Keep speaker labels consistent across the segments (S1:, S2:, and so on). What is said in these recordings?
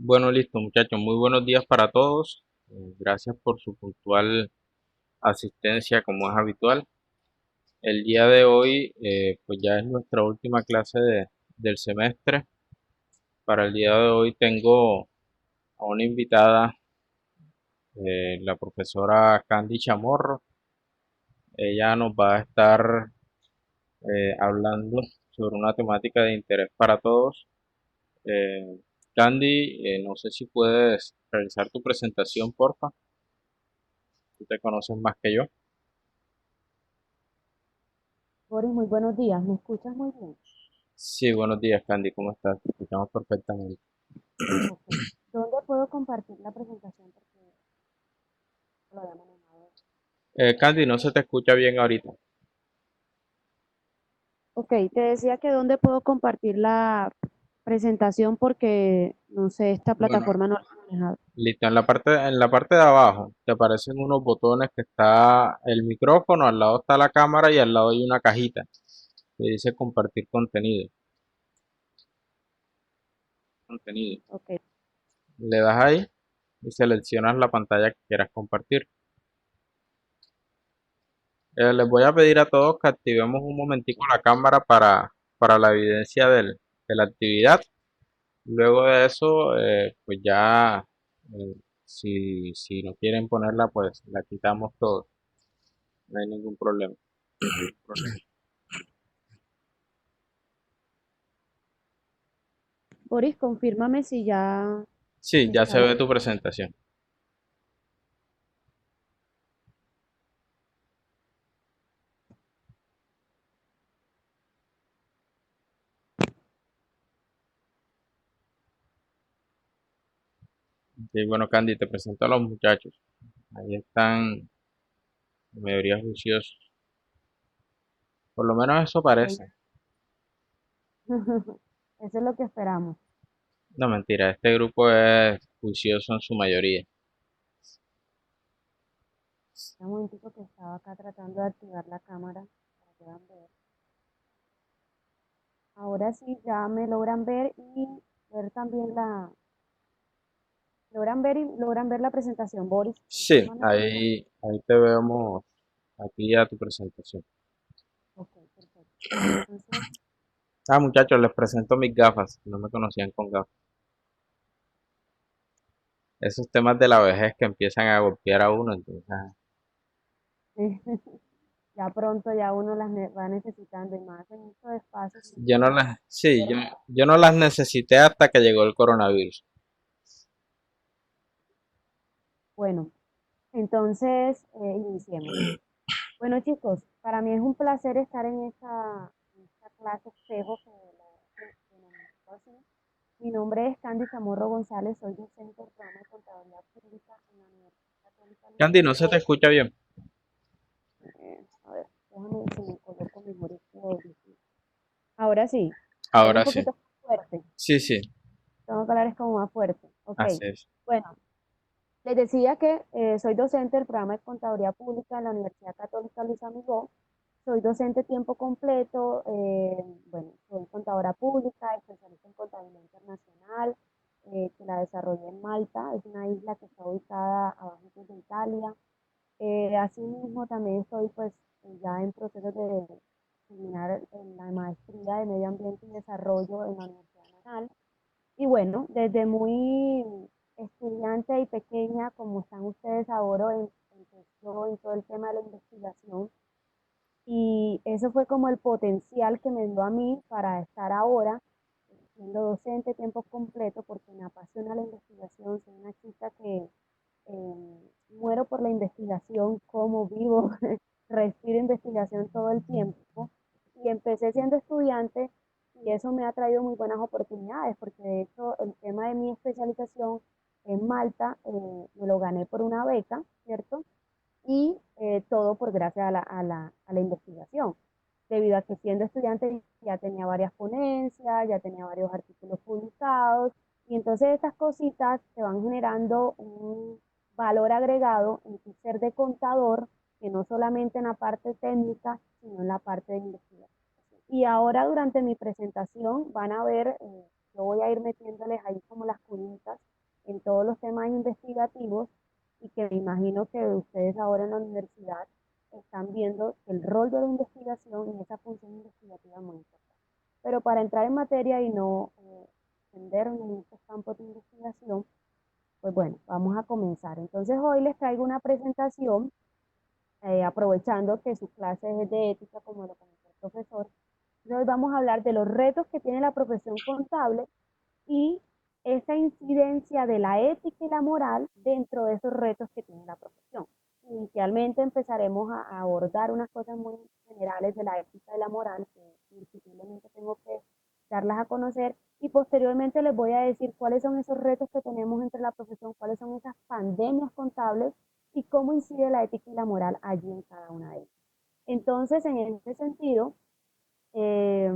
S1: Bueno, listo, muchachos. Muy buenos días para todos. Gracias por su puntual asistencia, como es habitual. El día de hoy, pues ya es nuestra última clase del semestre. Para el día de hoy tengo a una invitada, la profesora Candy Chamorro. Ella nos va a estar hablando sobre una temática de interés para todos. Eh, Candy, no sé si puedes realizar tu presentación, porfa. Tú te conoces más que yo.
S2: Boris, muy buenos días. ¿Me escuchas muy bien?
S1: Sí, buenos días, Candy, ¿cómo estás? Te escuchamos perfectamente.
S2: Ok. ¿Dónde puedo compartir la presentación? Porque lo había manejado.
S1: Candy, no se te escucha bien ahorita.
S2: Ok, te decía que dónde puedo compartir la presentación porque no sé, esta
S1: Bueno,
S2: plataforma no la he manejado.
S1: listo, en la parte de abajo te aparecen unos botones que está el micrófono, al lado está la cámara y al lado hay una cajita que dice compartir contenido. Contenido.
S2: Ok.
S1: Le das ahí y seleccionas la pantalla que quieras compartir. Les voy a pedir a todos que activemos un momentico la cámara para la evidencia de la actividad. Luego de eso, pues ya, si no quieren ponerla, pues la quitamos todo. No hay ningún problema.
S2: Boris, confírmame si ya
S1: Sí, ya
S2: está
S1: se
S2: la...
S1: ve tu presentación. Y bueno, Candy, te presento a los muchachos. Ahí están, la mayoría juiciosos. Por lo menos eso
S2: Ok.
S1: parece.
S2: Eso es lo que esperamos.
S1: No, mentira, este grupo es juicioso en su mayoría.
S2: Un momentico que estaba acá tratando de activar la cámara para que puedan ver. Ahora sí, ya me logran ver y ver también logran ver la presentación, Boris.
S1: Sí,
S2: Confírmame, por favor.
S1: ahí te vemos aquí a tu presentación.
S2: Ok, perfecto. Entonces,
S1: Ah, muchachos, les presento mis gafas. No me conocían con gafas. Esos temas de la vejez que empiezan a golpear a uno, entonces,
S2: ya pronto ya uno va necesitando y más en estos espacios que
S1: yo
S2: uno
S1: no
S2: va
S1: las, sí,
S2: a
S1: yo,
S2: ver.
S1: yo no las necesité hasta que llegó el coronavirus.
S2: Bueno, entonces iniciemos. Bueno, chicos, para mí es un placer estar en esta clase espejo que la denominamos así. Mi nombre es Candy Chamorro González, soy docente del programa de Contaduría Pública en la Universidad Católica Luis
S1: Candy, no se te
S2: Amigo.
S1: escucha bien.
S2: A ver, déjame ver si me coloco mejor este audífono. Ahora sí, hablo un
S1: Ahora sí.
S2: poquito más fuerte.
S1: Sí, sí,
S2: Tengo que hablar es como más fuerte. Ok.
S1: así es.
S2: Bueno, les decía que soy docente del programa de Contaduría Pública en la Universidad Católica Luis Amigó. Soy docente tiempo completo. Bueno, soy contadora pública, especialista en contabilidad internacional, que la desarrollé en Malta. Es una isla que está ubicada abajo de Italia. Asimismo, también estoy pues ya en proceso de terminar en la maestría de Medio Ambiente y Desarrollo en la Universidad Nacional. Y bueno, desde muy estudiante y pequeña, como están ustedes ahora, empezó en todo el tema de la investigación. Y eso fue como el potencial que me dio a mí para estar ahora siendo docente tiempo completo, porque me apasiona la investigación. Soy una chica que muero por la investigación, como vivo, respiro investigación todo el tiempo. Y empecé siendo estudiante y eso me ha traído muy buenas oportunidades, porque de hecho el tema de mi especialización en Malta me lo gané por una beca, ¿cierto? Y todo por gracias a la investigación, debido a que siendo estudiante ya tenía varias ponencias, ya tenía varios artículos publicados, y entonces estas cositas te van generando un valor agregado en tu ser de contador, que no solamente en la parte técnica, sino en la parte de investigación. Y ahora durante mi presentación van a ver, yo voy a ir metiéndoles ahí como las cunitas todos los temas investigativos y que me imagino que ustedes ahora en la universidad están viendo que el rol de la investigación y esa función investigativa es muy importante. Pero para entrar en materia y no extenderme en estos campos de investigación, pues bueno, vamos a comenzar. Entonces hoy les traigo una presentación, aprovechando que su clase es de ética, como lo comentó el profesor. Entonces vamos a hablar de los retos que tiene la profesión contable y esa incidencia de la ética y la moral dentro de esos retos que tiene la profesión. Inicialmente empezaremos a abordar unas cosas muy generales de la ética y la moral que indiscutiblemente tengo que darlas a conocer y posteriormente les voy a decir cuáles son esos retos que tenemos entre la profesión, cuáles son esas pandemias contables y cómo incide la ética y la moral allí en cada una de ellas. Entonces, en este sentido, eh,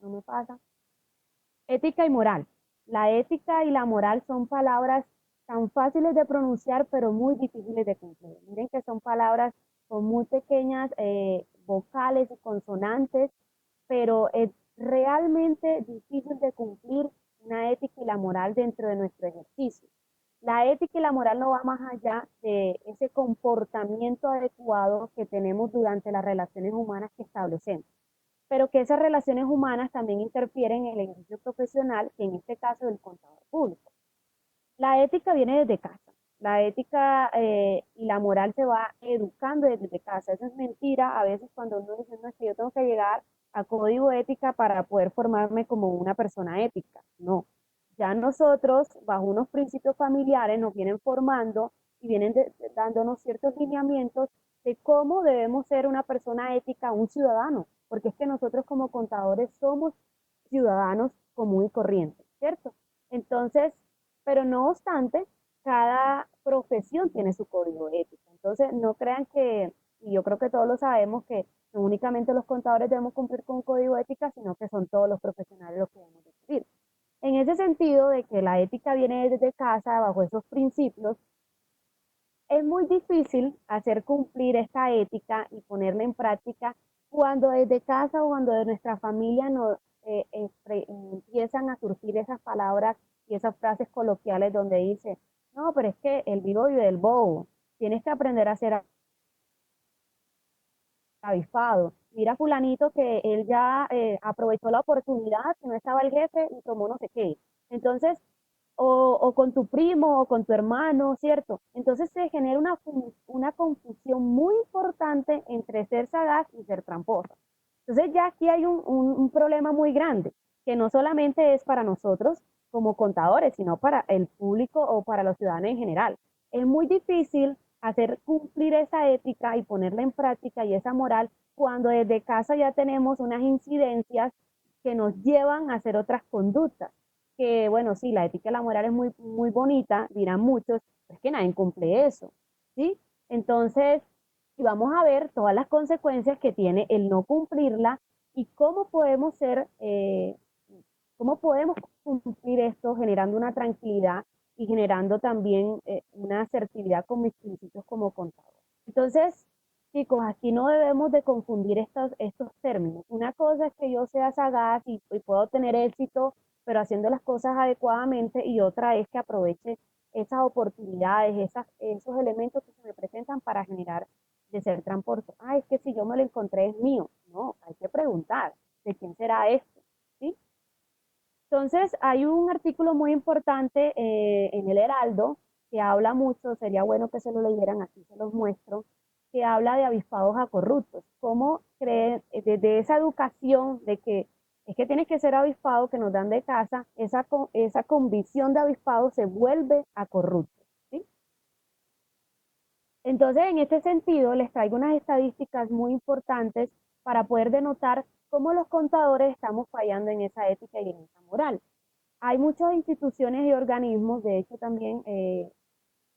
S2: no me pasa, ética y moral. La ética y la moral son palabras tan fáciles de pronunciar, pero muy difíciles de cumplir. Miren que son palabras con muy pequeñas vocales y consonantes, pero es realmente difícil de cumplir una ética y la moral dentro de nuestro ejercicio. La ética y la moral no va más allá de ese comportamiento adecuado que tenemos durante las relaciones humanas que establecemos, pero que esas relaciones humanas también interfieren en el ejercicio profesional, que en este caso es el contador público. La ética viene desde casa. La ética y la moral se va educando desde casa. Eso es mentira a veces cuando uno dice, no, es que yo tengo que llegar a código ética para poder formarme como una persona ética. No, ya nosotros, bajo unos principios familiares, nos vienen formando y vienen dándonos ciertos lineamientos de cómo debemos ser una persona ética, un ciudadano, porque es que nosotros como contadores somos ciudadanos común y corriente, ¿cierto? Entonces, pero no obstante, cada profesión tiene su código ético. Entonces, no crean que, y yo creo que todos lo sabemos, que no únicamente los contadores debemos cumplir con un código ética, sino que son todos los profesionales los que debemos cumplir. En ese sentido de que la ética viene desde casa, bajo esos principios, es muy difícil hacer cumplir esta ética y ponerla en práctica cuando desde casa o cuando de nuestra familia nos empiezan a surgir esas palabras y esas frases coloquiales donde dice, no, pero es que el vivo vive del bobo, tienes que aprender a ser avispado. Mira fulanito que él ya aprovechó la oportunidad, que no estaba el jefe y tomó no sé qué. Entonces, o con tu primo o con tu hermano, ¿cierto? Entonces se genera una confusión muy importante entre ser sagaz y ser tramposa. Entonces ya aquí hay un problema muy grande, que no solamente es para nosotros como contadores, sino para el público o para los ciudadanos en general. Es muy difícil hacer cumplir esa ética y ponerla en práctica y esa moral cuando desde casa ya tenemos unas incidencias que nos llevan a hacer otras conductas. Que bueno, sí, la ética y la moral es muy, muy bonita, dirán muchos, pero es que nadie cumple eso, ¿sí? Entonces, y vamos a ver todas las consecuencias que tiene el no cumplirla y cómo podemos cómo podemos cumplir esto generando una tranquilidad y generando también una asertividad con mis principios como contador. Entonces, chicos, aquí no debemos de confundir estos términos. Una cosa es que yo sea sagaz y puedo tener éxito, pero haciendo las cosas adecuadamente, y otra es que aproveche esas oportunidades, esos elementos que se me presentan para generar de ser transporte. Ah, es que si yo me lo encontré es mío. No, hay que preguntar, ¿de quién será esto? ¿Sí? Entonces, hay un artículo muy importante en el Heraldo que habla mucho, sería bueno que se lo leyeran, aquí se los muestro, que habla de avispados a corruptos, cómo creen, desde esa educación de que es que tienes que ser avispado que nos dan de casa, esa convicción de avispado se vuelve a corrupto, ¿sí? Entonces, en este sentido, les traigo unas estadísticas muy importantes para poder denotar cómo los contadores estamos fallando en esa ética y en esa moral. Hay muchas instituciones y organismos, de hecho también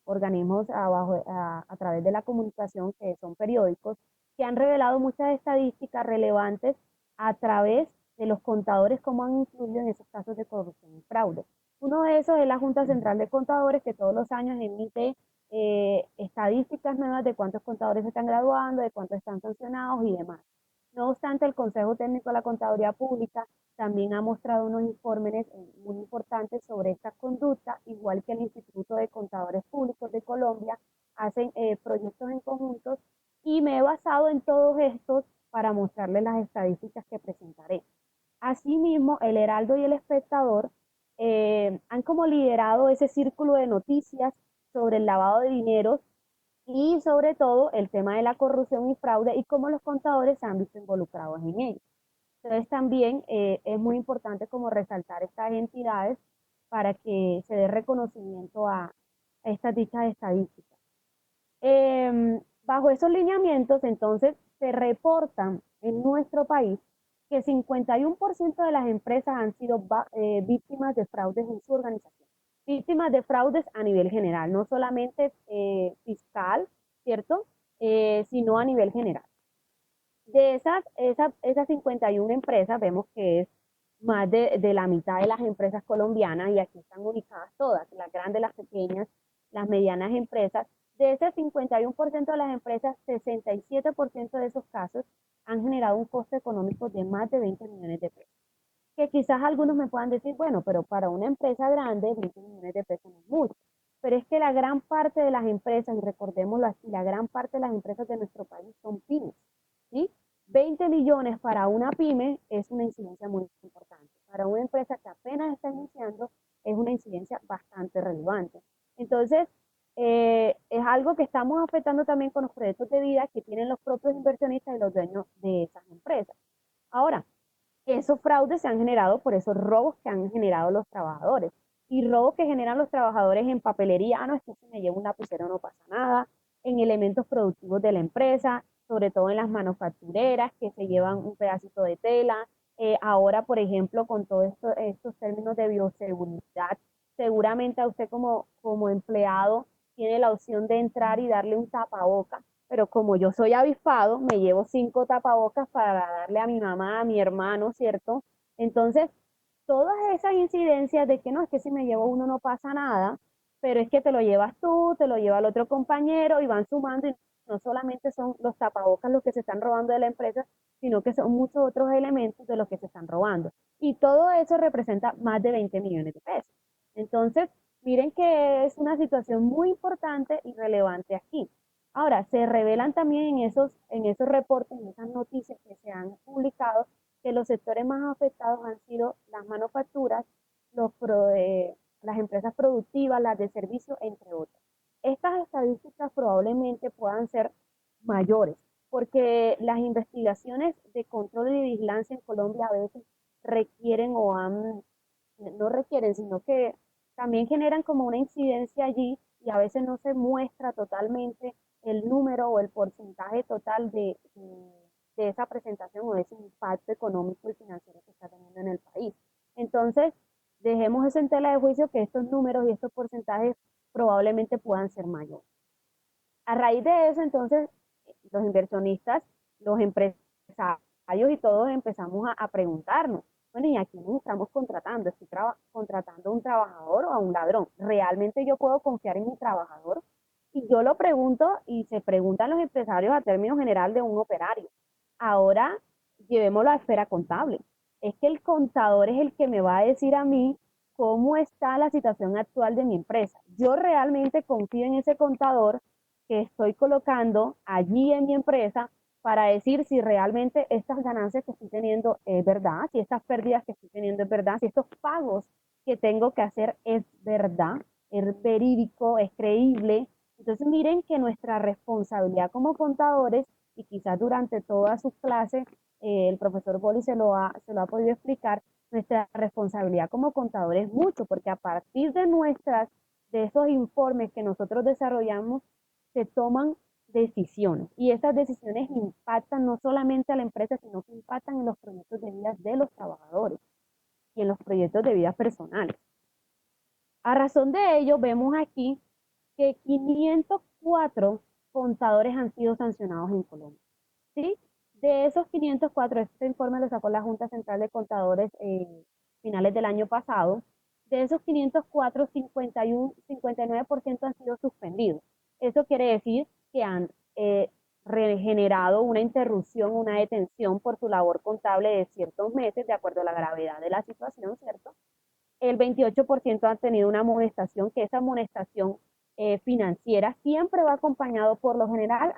S2: organismos a través de la comunicación, que son periódicos, que han revelado muchas estadísticas relevantes a través de los contadores, cómo han influido en esos casos de corrupción y fraude. Uno de esos es la Junta Central de Contadores, que todos los años emite estadísticas nuevas de cuántos contadores se están graduando, de cuántos están sancionados y demás. No obstante, el Consejo Técnico de la Contaduría Pública también ha mostrado unos informes muy importantes sobre esta conducta, igual que el Instituto de Contadores Públicos de Colombia hacen proyectos en conjuntos y me he basado en todos estos para mostrarles las estadísticas que presentaré. Asimismo, el Heraldo y el Espectador han como liderado ese círculo de noticias sobre el lavado de dinero y sobre todo el tema de la corrupción y fraude y cómo los contadores se han visto involucrados en ello. Entonces también es muy importante como resaltar estas entidades para que se dé reconocimiento a estas dichas estadísticas. Bajo esos lineamientos, entonces, se reportan en nuestro país que 51% de las empresas han sido víctimas de fraudes en su organización. Víctimas de fraudes a nivel general, no solamente fiscal, ¿cierto? Sino a nivel general. De esas 51 empresas, vemos que es más de la mitad de las empresas colombianas, y aquí están ubicadas todas, las grandes, las pequeñas, las medianas empresas. De ese 51% de las empresas, 67% de esos casos han generado un costo económico de más de 20 millones de pesos. Que quizás algunos me puedan decir, bueno, pero para una empresa grande, 20 millones de pesos no es mucho. Pero es que la gran parte de las empresas, y recordémoslo así, la gran parte de las empresas de nuestro país son pymes, ¿sí? 20 millones para una pyme es una incidencia muy importante. Para una empresa que apenas está iniciando es una incidencia bastante relevante. Entonces, es algo que estamos afectando también con los proyectos de vida que tienen los propios inversionistas y los dueños de esas empresas. Ahora, esos fraudes se han generado por esos robos que han generado los trabajadores. Y robos que generan los trabajadores en papelería, no es que si me llevo un lapicero no pasa nada, en elementos productivos de la empresa, sobre todo en las manufactureras que se llevan un pedacito de tela. Ahora, por ejemplo, con todos estos términos de bioseguridad, seguramente a usted como empleado tiene la opción de entrar y darle un tapaboca, pero como yo soy avispado, me llevo 5 tapabocas para darle a mi mamá, a mi hermano, ¿cierto? Entonces, todas esas incidencias de que no, es que si me llevo uno no pasa nada, pero es que te lo llevas tú, te lo lleva el otro compañero y van sumando, y no solamente son los tapabocas los que se están robando de la empresa, sino que son muchos otros elementos de los que se están robando. Y todo eso representa más de 20 millones de pesos. Entonces, miren que es una situación muy importante y relevante aquí. Ahora, se revelan también en esos reportes, en esas noticias que se han publicado, que los sectores más afectados han sido las manufacturas, las empresas productivas, las de servicio, entre otras. Estas estadísticas probablemente puedan ser mayores, porque las investigaciones de control y vigilancia en Colombia a veces requieren no requieren, sino que también generan como una incidencia allí y a veces no se muestra totalmente el número o el porcentaje total de esa presentación o de ese impacto económico y financiero que está teniendo en el país. Entonces, dejemos eso en tela de juicio, que estos números y estos porcentajes probablemente puedan ser mayores. A raíz de eso, entonces, los inversionistas, los empresarios y todos empezamos a preguntarnos, bueno, ¿y a quién estamos contratando? ¿Estoy contratando a un trabajador o a un ladrón? ¿Realmente yo puedo confiar en mi trabajador? Y yo lo pregunto y se preguntan los empresarios a término general de un operario. Ahora, llevémoslo a esfera contable. Es que el contador es el que me va a decir a mí cómo está la situación actual de mi empresa. Yo realmente confío en ese contador que estoy colocando allí en mi empresa para decir si realmente estas ganancias que estoy teniendo es verdad, si estas pérdidas que estoy teniendo es verdad, si estos pagos que tengo que hacer es verdad, es verídico, es creíble. Entonces miren que nuestra responsabilidad como contadores, y quizás durante toda su clase el profesor Boli se lo ha podido explicar, nuestra responsabilidad como contadores es mucho, porque a partir de esos informes que nosotros desarrollamos, se toman decisiones y esas decisiones impactan no solamente a la empresa, sino que impactan en los proyectos de vida de los trabajadores y en los proyectos de vida personales. A razón de ello, vemos aquí que 504 contadores han sido sancionados en Colombia. ¿Sí? De esos 504, este informe lo sacó la Junta Central de Contadores finales del año pasado, de esos 504, 59% han sido suspendidos. Eso quiere decir que generado una interrupción, una detención por su labor contable de ciertos meses, de acuerdo a la gravedad de la situación, ¿cierto? El 28% han tenido una amonestación, que esa amonestación financiera siempre va acompañado, por lo general,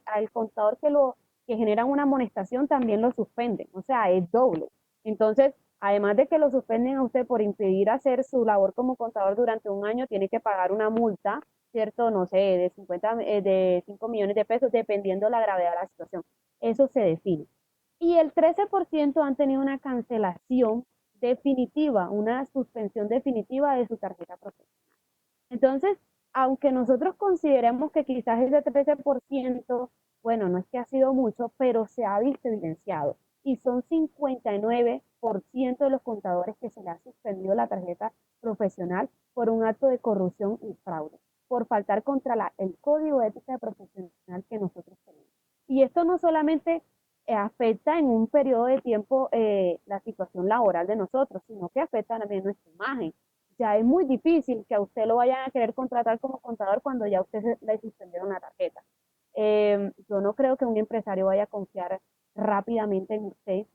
S2: al contador que genera una amonestación también lo suspenden, o sea, es doble. Entonces, además de que lo suspenden a usted por impedir hacer su labor como contador durante un año, tiene que pagar una multa, ¿cierto? No sé, de 5 millones de pesos, dependiendo la gravedad de la situación. Eso se define. Y el 13% han tenido una cancelación definitiva, una suspensión definitiva de su tarjeta profesional. Entonces, aunque nosotros consideremos que quizás ese 13%, bueno, no es que ha sido mucho, pero se ha visto evidenciado. Y son 59% de los contadores que se le ha suspendido la tarjeta profesional por un acto de corrupción y fraude, por faltar contra el código de ética profesional que nosotros tenemos. Y esto no solamente afecta en un periodo de tiempo la situación laboral de nosotros, sino que afecta también nuestra imagen. Ya es muy difícil que a usted lo vayan a querer contratar como contador cuando ya usted le suspendieron la tarjeta. Yo no creo que un empresario vaya a confiar rápidamente en usted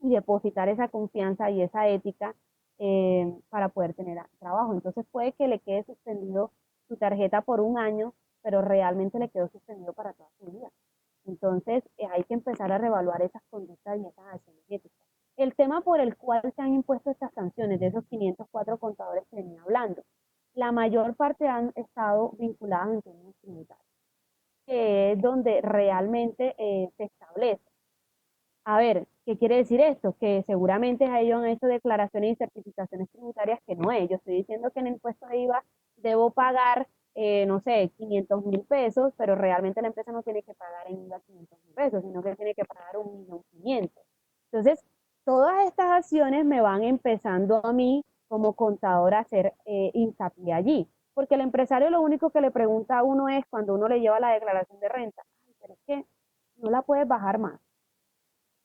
S2: y depositar esa confianza y esa ética para poder tener trabajo. Entonces puede que le quede suspendido su tarjeta por un año, pero realmente le quedó suspendido para toda su vida. Entonces hay que empezar a reevaluar esas conductas y esas acciones éticas. El tema por el cual se han impuesto estas sanciones de esos 504 contadores que venía hablando, la mayor parte han estado vinculadas en términos tributarios, que es donde realmente se establece. A ver, ¿qué quiere decir esto? Que seguramente ellos han hecho declaraciones y certificaciones tributarias que no es. Yo estoy diciendo que en el impuesto de IVA debo pagar, no sé, 500.000 pesos, pero realmente la empresa no tiene que pagar en IVA 500.000 pesos, sino que tiene que pagar 1.500.000. Entonces, todas estas acciones me van empezando a mí como contador a hacer hincapié allí. Porque el empresario lo único que le pregunta a uno es, cuando uno le lleva la declaración de renta, ay, pero es que no la puedes bajar más,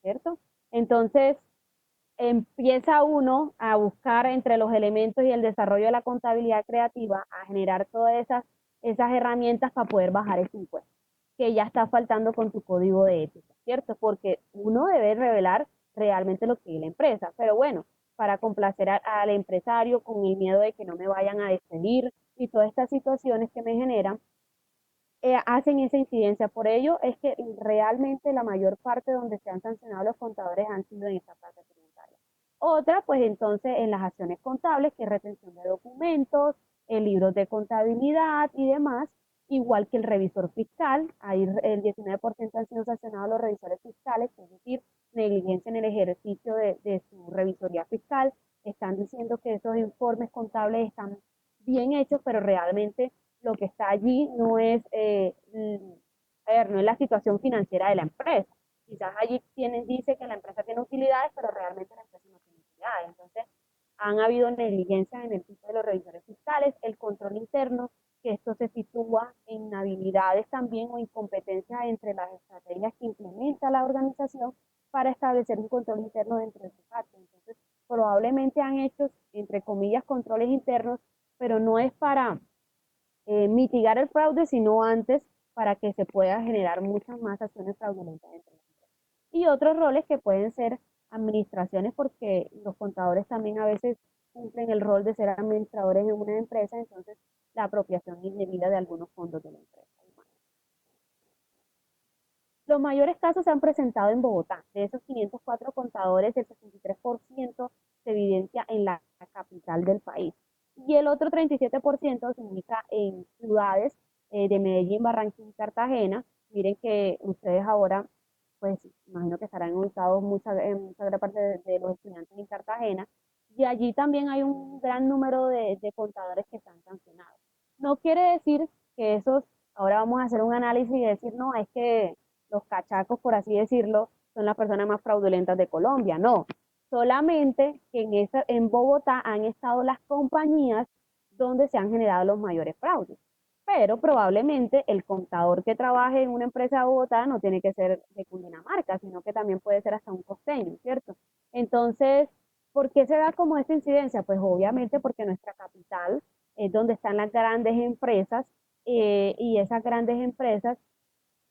S2: ¿cierto? Entonces, empieza uno a buscar entre los elementos y el desarrollo de la contabilidad creativa, a generar todas esas herramientas para poder bajar ese impuesto, que ya está faltando con tu código de ética, ¿cierto? Porque uno debe revelar realmente lo que es la empresa, pero bueno, para complacer al empresario con el miedo de que no me vayan a despedir y todas estas situaciones que me generan, hacen esa incidencia. Por ello es que realmente la mayor parte donde se han sancionado los contadores han sido en esta parte tributaria. Otra, pues entonces en las acciones contables, que es retención de documentos, libros de contabilidad y demás, igual que el revisor fiscal. Ahí el 19% han sido sancionados los revisores fiscales, es decir, negligencia en el ejercicio de su revisoría fiscal. Están diciendo que esos informes contables están bien hechos, pero realmente lo que está allí no es, a ver, no es la situación financiera de la empresa. Quizás allí dice que la empresa tiene utilidades, pero realmente la empresa no tiene utilidades. Entonces, han habido negligencias en el tipo de los revisores fiscales, el control interno, que esto se sitúa en habilidades también o incompetencias entre las estrategias que implementa la organización para establecer un control interno dentro de su parte. Entonces, probablemente han hecho, entre comillas, controles internos, pero no es para mitigar el fraude, sino antes, para que se pueda generar muchas más acciones fraudulentas dentro de la empresa. Y otros roles que pueden ser administraciones, porque los contadores también a veces cumplen el rol de ser administradores en una empresa, entonces la apropiación indebida de algunos fondos de la empresa. Los mayores casos se han presentado en Bogotá. De esos 504 contadores, el 63% se evidencia en la capital del país. Y el otro 37% se ubica en ciudades de Medellín, Barranquilla y Cartagena. Miren que ustedes ahora, pues imagino que estarán ubicados en mucha gran parte de los estudiantes en Cartagena. Y allí también hay un gran número de contadores que están sancionados. No quiere decir que esos, ahora vamos a hacer un análisis y decir, no, es que los cachacos, por así decirlo, son las personas más fraudulentas de Colombia. No, solamente que en Bogotá han estado las compañías donde se han generado los mayores fraudes. Pero probablemente el contador que trabaje en una empresa de Bogotá no tiene que ser de Cundinamarca, sino que también puede ser hasta un costeño, ¿cierto? Entonces, ¿por qué se da como esta incidencia? Pues obviamente porque nuestra capital es donde están las grandes empresas y esas grandes empresas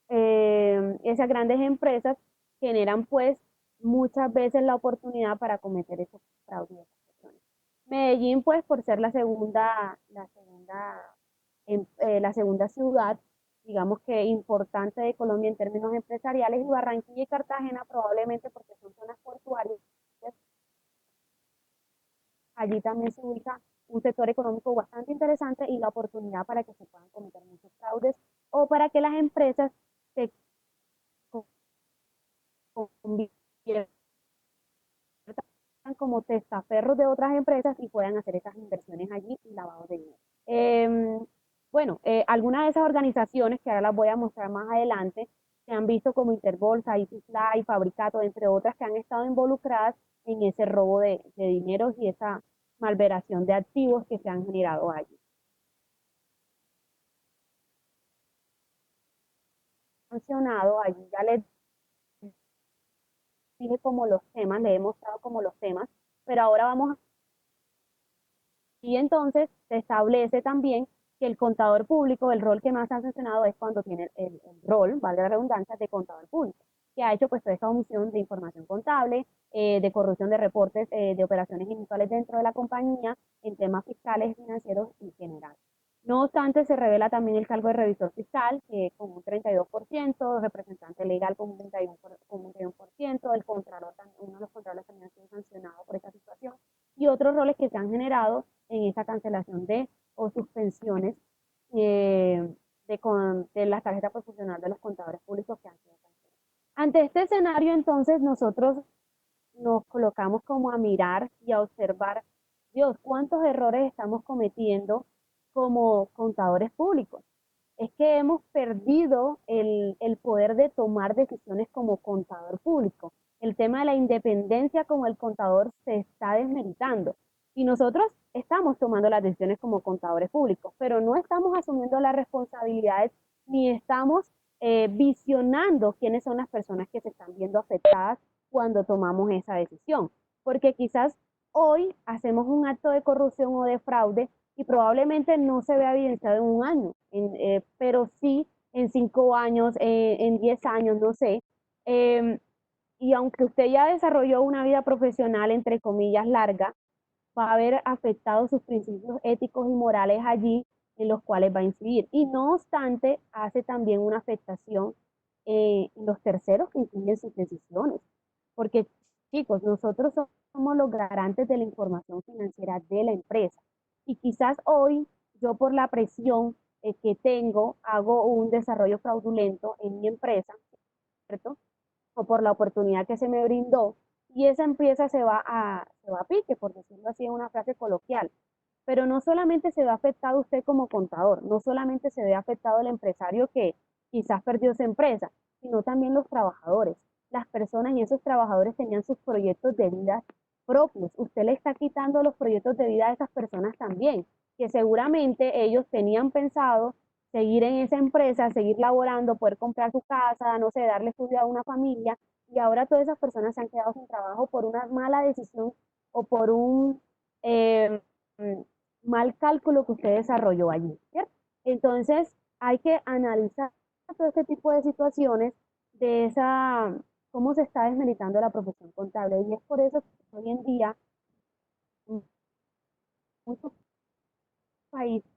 S2: esas grandes empresas generan pues muchas veces la oportunidad para cometer esos fraudes y esas cuestiones. Medellín pues por ser la segunda ciudad, digamos que importante de Colombia en términos empresariales, y Barranquilla y Cartagena probablemente porque son zonas portuarias, allí también se ubica un sector económico bastante interesante y la oportunidad para que se puedan cometer muchos fraudes o para que las empresas se conviertan como testaferros de otras empresas y puedan hacer esas inversiones allí y lavado de dinero. Bueno, algunas de esas organizaciones, que ahora las voy a mostrar más adelante, se han visto como Interbolsa, Fly, Fabricato, entre otras, que han estado involucradas en ese robo de dinero y esa malveración de activos que se han generado allí. Mencionado, allí ya les dije como los temas, le he mostrado como los temas, pero ahora vamos a... Y entonces se establece también que el contador público, el rol que más ha mencionado es cuando tiene el rol, vale la redundancia, de contador público, que ha hecho pues toda esta omisión de información contable, de corrupción de reportes de operaciones inusuales dentro de la compañía, en temas fiscales, financieros y generales. No obstante, se revela también el cargo de revisor fiscal, que con un 32%, representante legal con un 31%, el contralor, uno de los contralores también ha sido sancionado por esta situación, y otros roles que se han generado en esa cancelación de o suspensiones de la tarjeta profesional de los contadores públicos que han sido cancelados. Ante este escenario, entonces, nosotros nos colocamos como a mirar y a observar, Dios, cuántos errores estamos cometiendo como contadores públicos. Es que hemos perdido el poder de tomar decisiones como contador público. El tema de la independencia como el contador se está desmeritando. Y nosotros estamos tomando las decisiones como contadores públicos, pero no estamos asumiendo las responsabilidades ni estamos visionando quiénes son las personas que se están viendo afectadas cuando tomamos esa decisión. Porque quizás hoy hacemos un acto de corrupción o de fraude y probablemente no se vea evidenciado en un año, pero sí en 5 años, en 10 años, no sé. Eh, y aunque usted ya desarrolló una vida profesional, entre comillas, larga, va a haber afectado sus principios éticos y morales allí en los cuales va a incidir. Y no obstante, hace también una afectación en los terceros que incluyen sus decisiones. Porque, chicos, nosotros somos los garantes de la información financiera de la empresa. Y quizás hoy yo por la presión que tengo hago un desarrollo fraudulento en mi empresa, ¿cierto? O por la oportunidad que se me brindó, y esa empresa se va a pique, por decirlo así en una frase coloquial. Pero no solamente se ve afectado usted como contador, no solamente se ve afectado el empresario que quizás perdió su empresa, sino también los trabajadores. Las personas y esos trabajadores tenían sus proyectos de vida propios. Usted le está quitando los proyectos de vida a esas personas también, que seguramente ellos tenían pensado seguir en esa empresa, seguir laborando, poder comprar su casa, no sé, darle estudio a una familia, y ahora todas esas personas se han quedado sin trabajo por una mala decisión o por un eh, mal cálculo que usted desarrolló allí, ¿cierto? Entonces, hay que analizar todo este tipo de situaciones de esa, cómo se está desmeritando la profesión contable. Y es por eso que hoy en día muchos países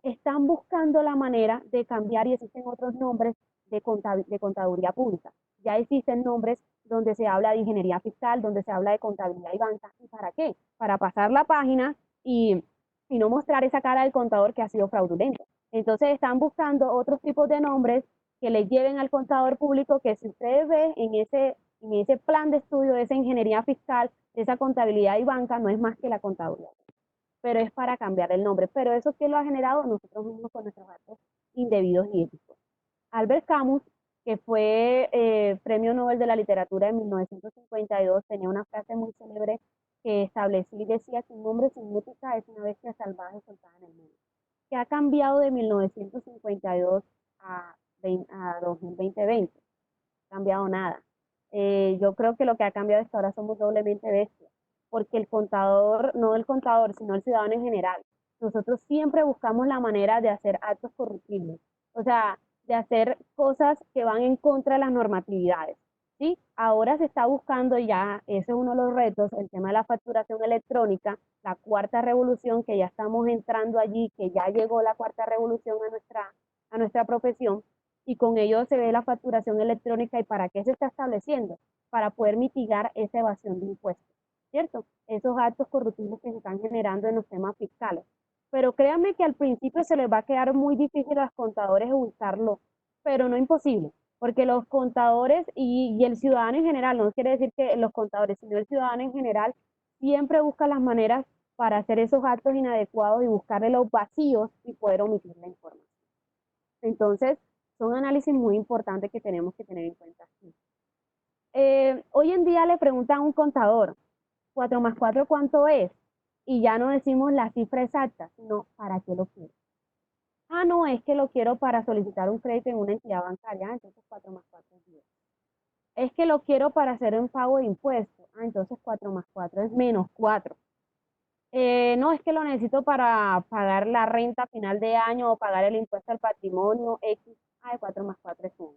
S2: están buscando la manera de cambiar, y existen otros nombres de contaduría pública. Ya existen nombres donde se habla de ingeniería fiscal, donde se habla de contabilidad y banca. ¿Y para qué? Para pasar la página y no mostrar esa cara del contador que ha sido fraudulento. Entonces están buscando otros tipos de nombres que le lleven al contador público, que si ustedes ven en ese plan de estudio de esa ingeniería fiscal, de esa contabilidad y banca, no es más que la contaduría, pero es para cambiar el nombre. Pero eso que lo ha generado nosotros mismos con nuestros actos indebidos y éticos. Albert Camus, que fue Premio Nobel de la Literatura en 1952, tenía una frase muy célebre que establecía y decía que un hombre sin ética es una bestia salvaje soltada en el mundo. ¿Qué ha cambiado de 1952 a, 2020? No ha cambiado nada. Yo creo que lo que ha cambiado es que ahora somos doblemente bestias, porque el contador, no el contador, sino el ciudadano en general, nosotros siempre buscamos la manera de hacer actos corruptibles. O sea, de hacer cosas que van en contra de las normatividades. ¿Sí? Ahora se está buscando ya, ese es uno de los retos, el tema de la facturación electrónica, la cuarta revolución, que ya estamos entrando allí, que ya llegó la cuarta revolución a nuestra profesión, y con ello se ve la facturación electrónica. ¿Y para qué se está estableciendo? Para poder mitigar esa evasión de impuestos, ¿cierto? Esos actos corruptivos que se están generando en los temas fiscales. Pero créanme que al principio se les va a quedar muy difícil a los contadores usarlo, pero no imposible, porque los contadores y el ciudadano en general, no quiere decir que los contadores, sino el ciudadano en general, siempre busca las maneras para hacer esos actos inadecuados y buscarle los vacíos y poder omitir la información. Entonces, son análisis muy importantes que tenemos que tener en cuenta aquí. Hoy en día le preguntan a un contador, 4 más 4, ¿cuánto es? Y ya no decimos la cifra exacta, sino para qué lo quiero. Ah, no, es que lo quiero para solicitar un crédito en una entidad bancaria, entonces 4 más 4 es 10. Es que lo quiero para hacer un pago de impuestos, entonces 4 más 4 es menos 4. No, es que lo necesito para pagar la renta a final de año o pagar el impuesto al patrimonio X. 4 más 4 es 1.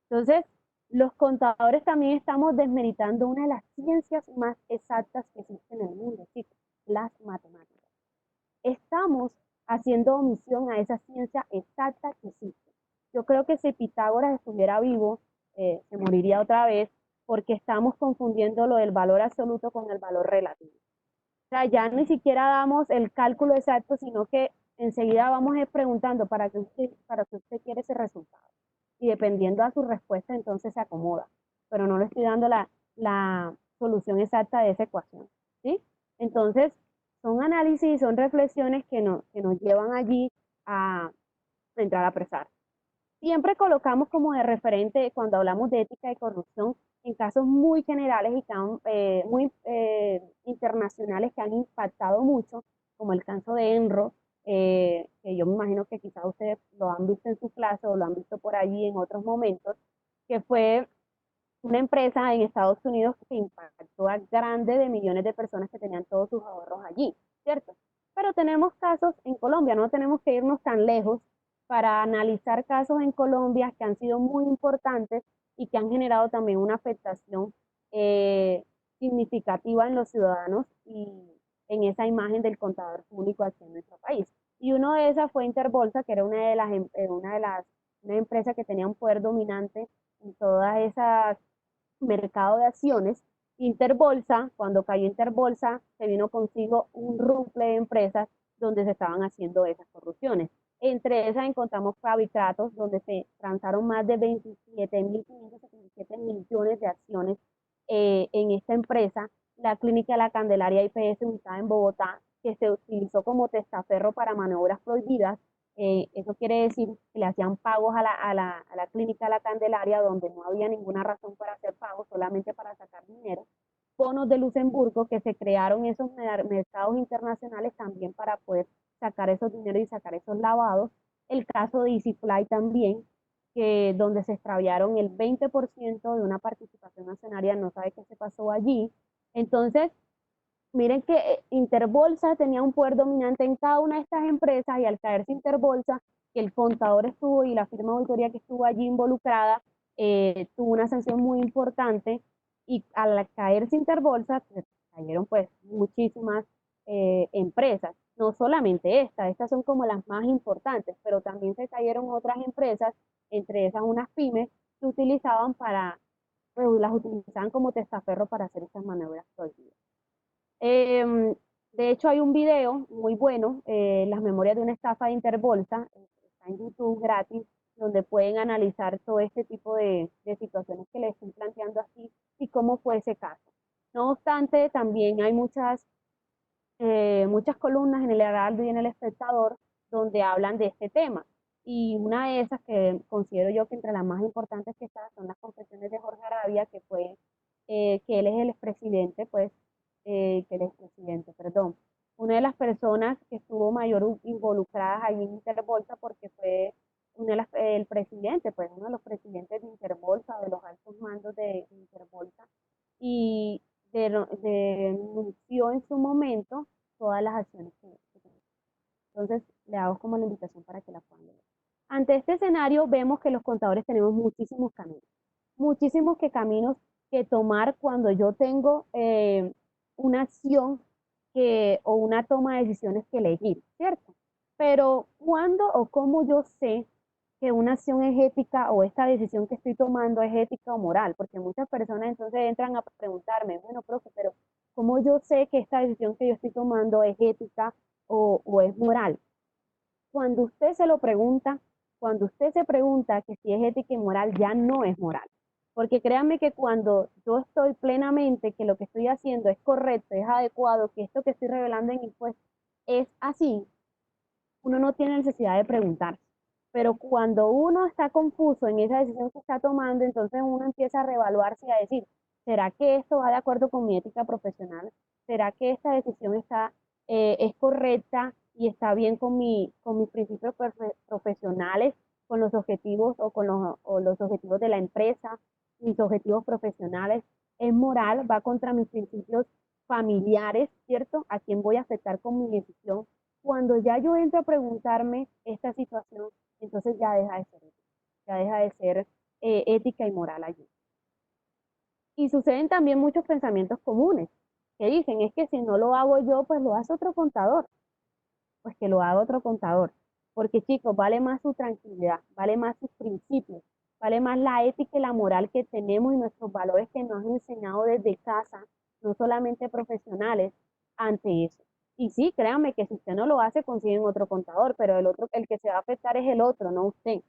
S2: Entonces, los contadores también estamos desmeritando una de las ciencias más exactas que existen en el mundo, ¿sí? Las matemáticas. Estamos haciendo omisión a esa ciencia exacta que existe. Yo creo que si Pitágoras estuviera vivo, se moriría otra vez, porque estamos confundiendo lo del valor absoluto con el valor relativo. O sea, ya ni siquiera damos el cálculo exacto, sino que enseguida vamos preguntando para qué usted quiere ese resultado. Y dependiendo a su respuesta, entonces se acomoda. Pero no le estoy dando la solución exacta de esa ecuación. ¿Sí? Entonces, son análisis, son reflexiones que nos llevan allí a entrar a presar. Siempre colocamos como de referente cuando hablamos de ética y corrupción en casos muy generales y muy internacionales que han impactado mucho, como el caso de Enro, que yo me imagino que quizás ustedes lo han visto en su clase o lo han visto por allí en otros momentos, que fue una empresa en Estados Unidos que impactó a grandes de millones de personas que tenían todos sus ahorros allí, ¿cierto? Pero tenemos casos en Colombia, no tenemos que irnos tan lejos para analizar casos en Colombia que han sido muy importantes y que han generado también una afectación significativa en los ciudadanos y en esa imagen del contador público aquí en nuestro país. Y uno de esas fue Interbolsa, que era una empresa que tenía un poder dominante en todas esas mercado de acciones. Interbolsa, cuando cayó Interbolsa, se vino consigo un rumple de empresas donde se estaban haciendo esas corrupciones. Entre esas encontramos Fabitratos, donde se transaron más de 27.577 millones de acciones en esta empresa. La Clínica La Candelaria IPS, ubicada en Bogotá, que se utilizó como testaferro para maniobras prohibidas. Eso quiere decir que le hacían pagos a la clínica La Candelaria donde no había ninguna razón para hacer pagos, solamente para sacar dinero. Bonos de Luxemburgo, que se crearon esos mercados internacionales también para poder sacar esos dineros y sacar esos lavados. El caso de EasyFly también, que donde se extraviaron el 20% de una participación accionaria, no sabe qué se pasó allí. Entonces, miren que Interbolsa tenía un poder dominante en cada una de estas empresas, y al caerse Interbolsa, que el contador estuvo y la firma de auditoría que estuvo allí involucrada, tuvo una sanción muy importante, y al caerse Interbolsa, pues, cayeron pues muchísimas empresas, no solamente estas son como las más importantes, pero también se cayeron otras empresas, entre esas unas pymes, que utilizaban pues las utilizaban como testaferro para hacer estas maniobras prohibidas. De hecho, hay un video muy bueno, Las memorias de una estafa de Interbolsa, está en YouTube gratis, donde pueden analizar todo este tipo de situaciones que les estoy planteando aquí y cómo fue ese caso. No obstante, también hay muchas columnas en el Heraldo y en el Espectador donde hablan de este tema. Y una de esas que considero yo que entre las más importantes que está son las confesiones de Jorge Arabia, que él es el expresidente, pues, que el expresidente, perdón, una de las personas que estuvo mayor involucradas ahí en Interbolsa, porque fue el presidente, pues uno de los presidentes de Interbolsa, de los altos mandos de Interbolsa, y denunció en su momento todas las acciones que tenía. Entonces, le hago como la invitación para que la puedan leer. Ante este escenario vemos que los contadores tenemos muchísimos caminos que tomar cuando yo tengo una acción o una toma de decisiones que elegir, ¿cierto? Pero ¿cuándo o cómo yo sé que una acción es ética o esta decisión que estoy tomando es ética o moral? Porque muchas personas entonces entran a preguntarme, bueno, profe, pero ¿cómo yo sé que esta decisión que yo estoy tomando es ética o es moral? Cuando usted se lo pregunta, cuando usted se pregunta que si es ética y moral, ya no es moral. Porque créanme que cuando yo estoy plenamente que lo que estoy haciendo es correcto, es adecuado, que esto que estoy revelando en impuestos es así, uno no tiene necesidad de preguntar. Pero cuando uno está confuso en esa decisión que está tomando, entonces uno empieza a reevaluarse y a decir, ¿será que esto va de acuerdo con mi ética profesional? ¿Será que esta decisión es correcta y está bien con mis principios profesionales, con los objetivos o los objetivos de la empresa, mis objetivos profesionales? ¿Es moral? ¿Va contra mis principios familiares, cierto? ¿A quién voy a afectar con mi decisión? Cuando ya yo entro a preguntarme esta situación, entonces ya deja de ser ética, ya deja de ser ética y moral allí. Y suceden también muchos pensamientos comunes que dicen, es que si no lo hago yo, pues lo hace otro contador, pues que lo haga otro contador. Porque chicos, vale más su tranquilidad, vale más sus principios, vale más la ética y la moral que tenemos y nuestros valores que nos han enseñado desde casa, no solamente profesionales, ante eso. Y sí, créanme que si usted no lo hace, consiguen otro contador, pero el que se va a afectar es el otro, no usted.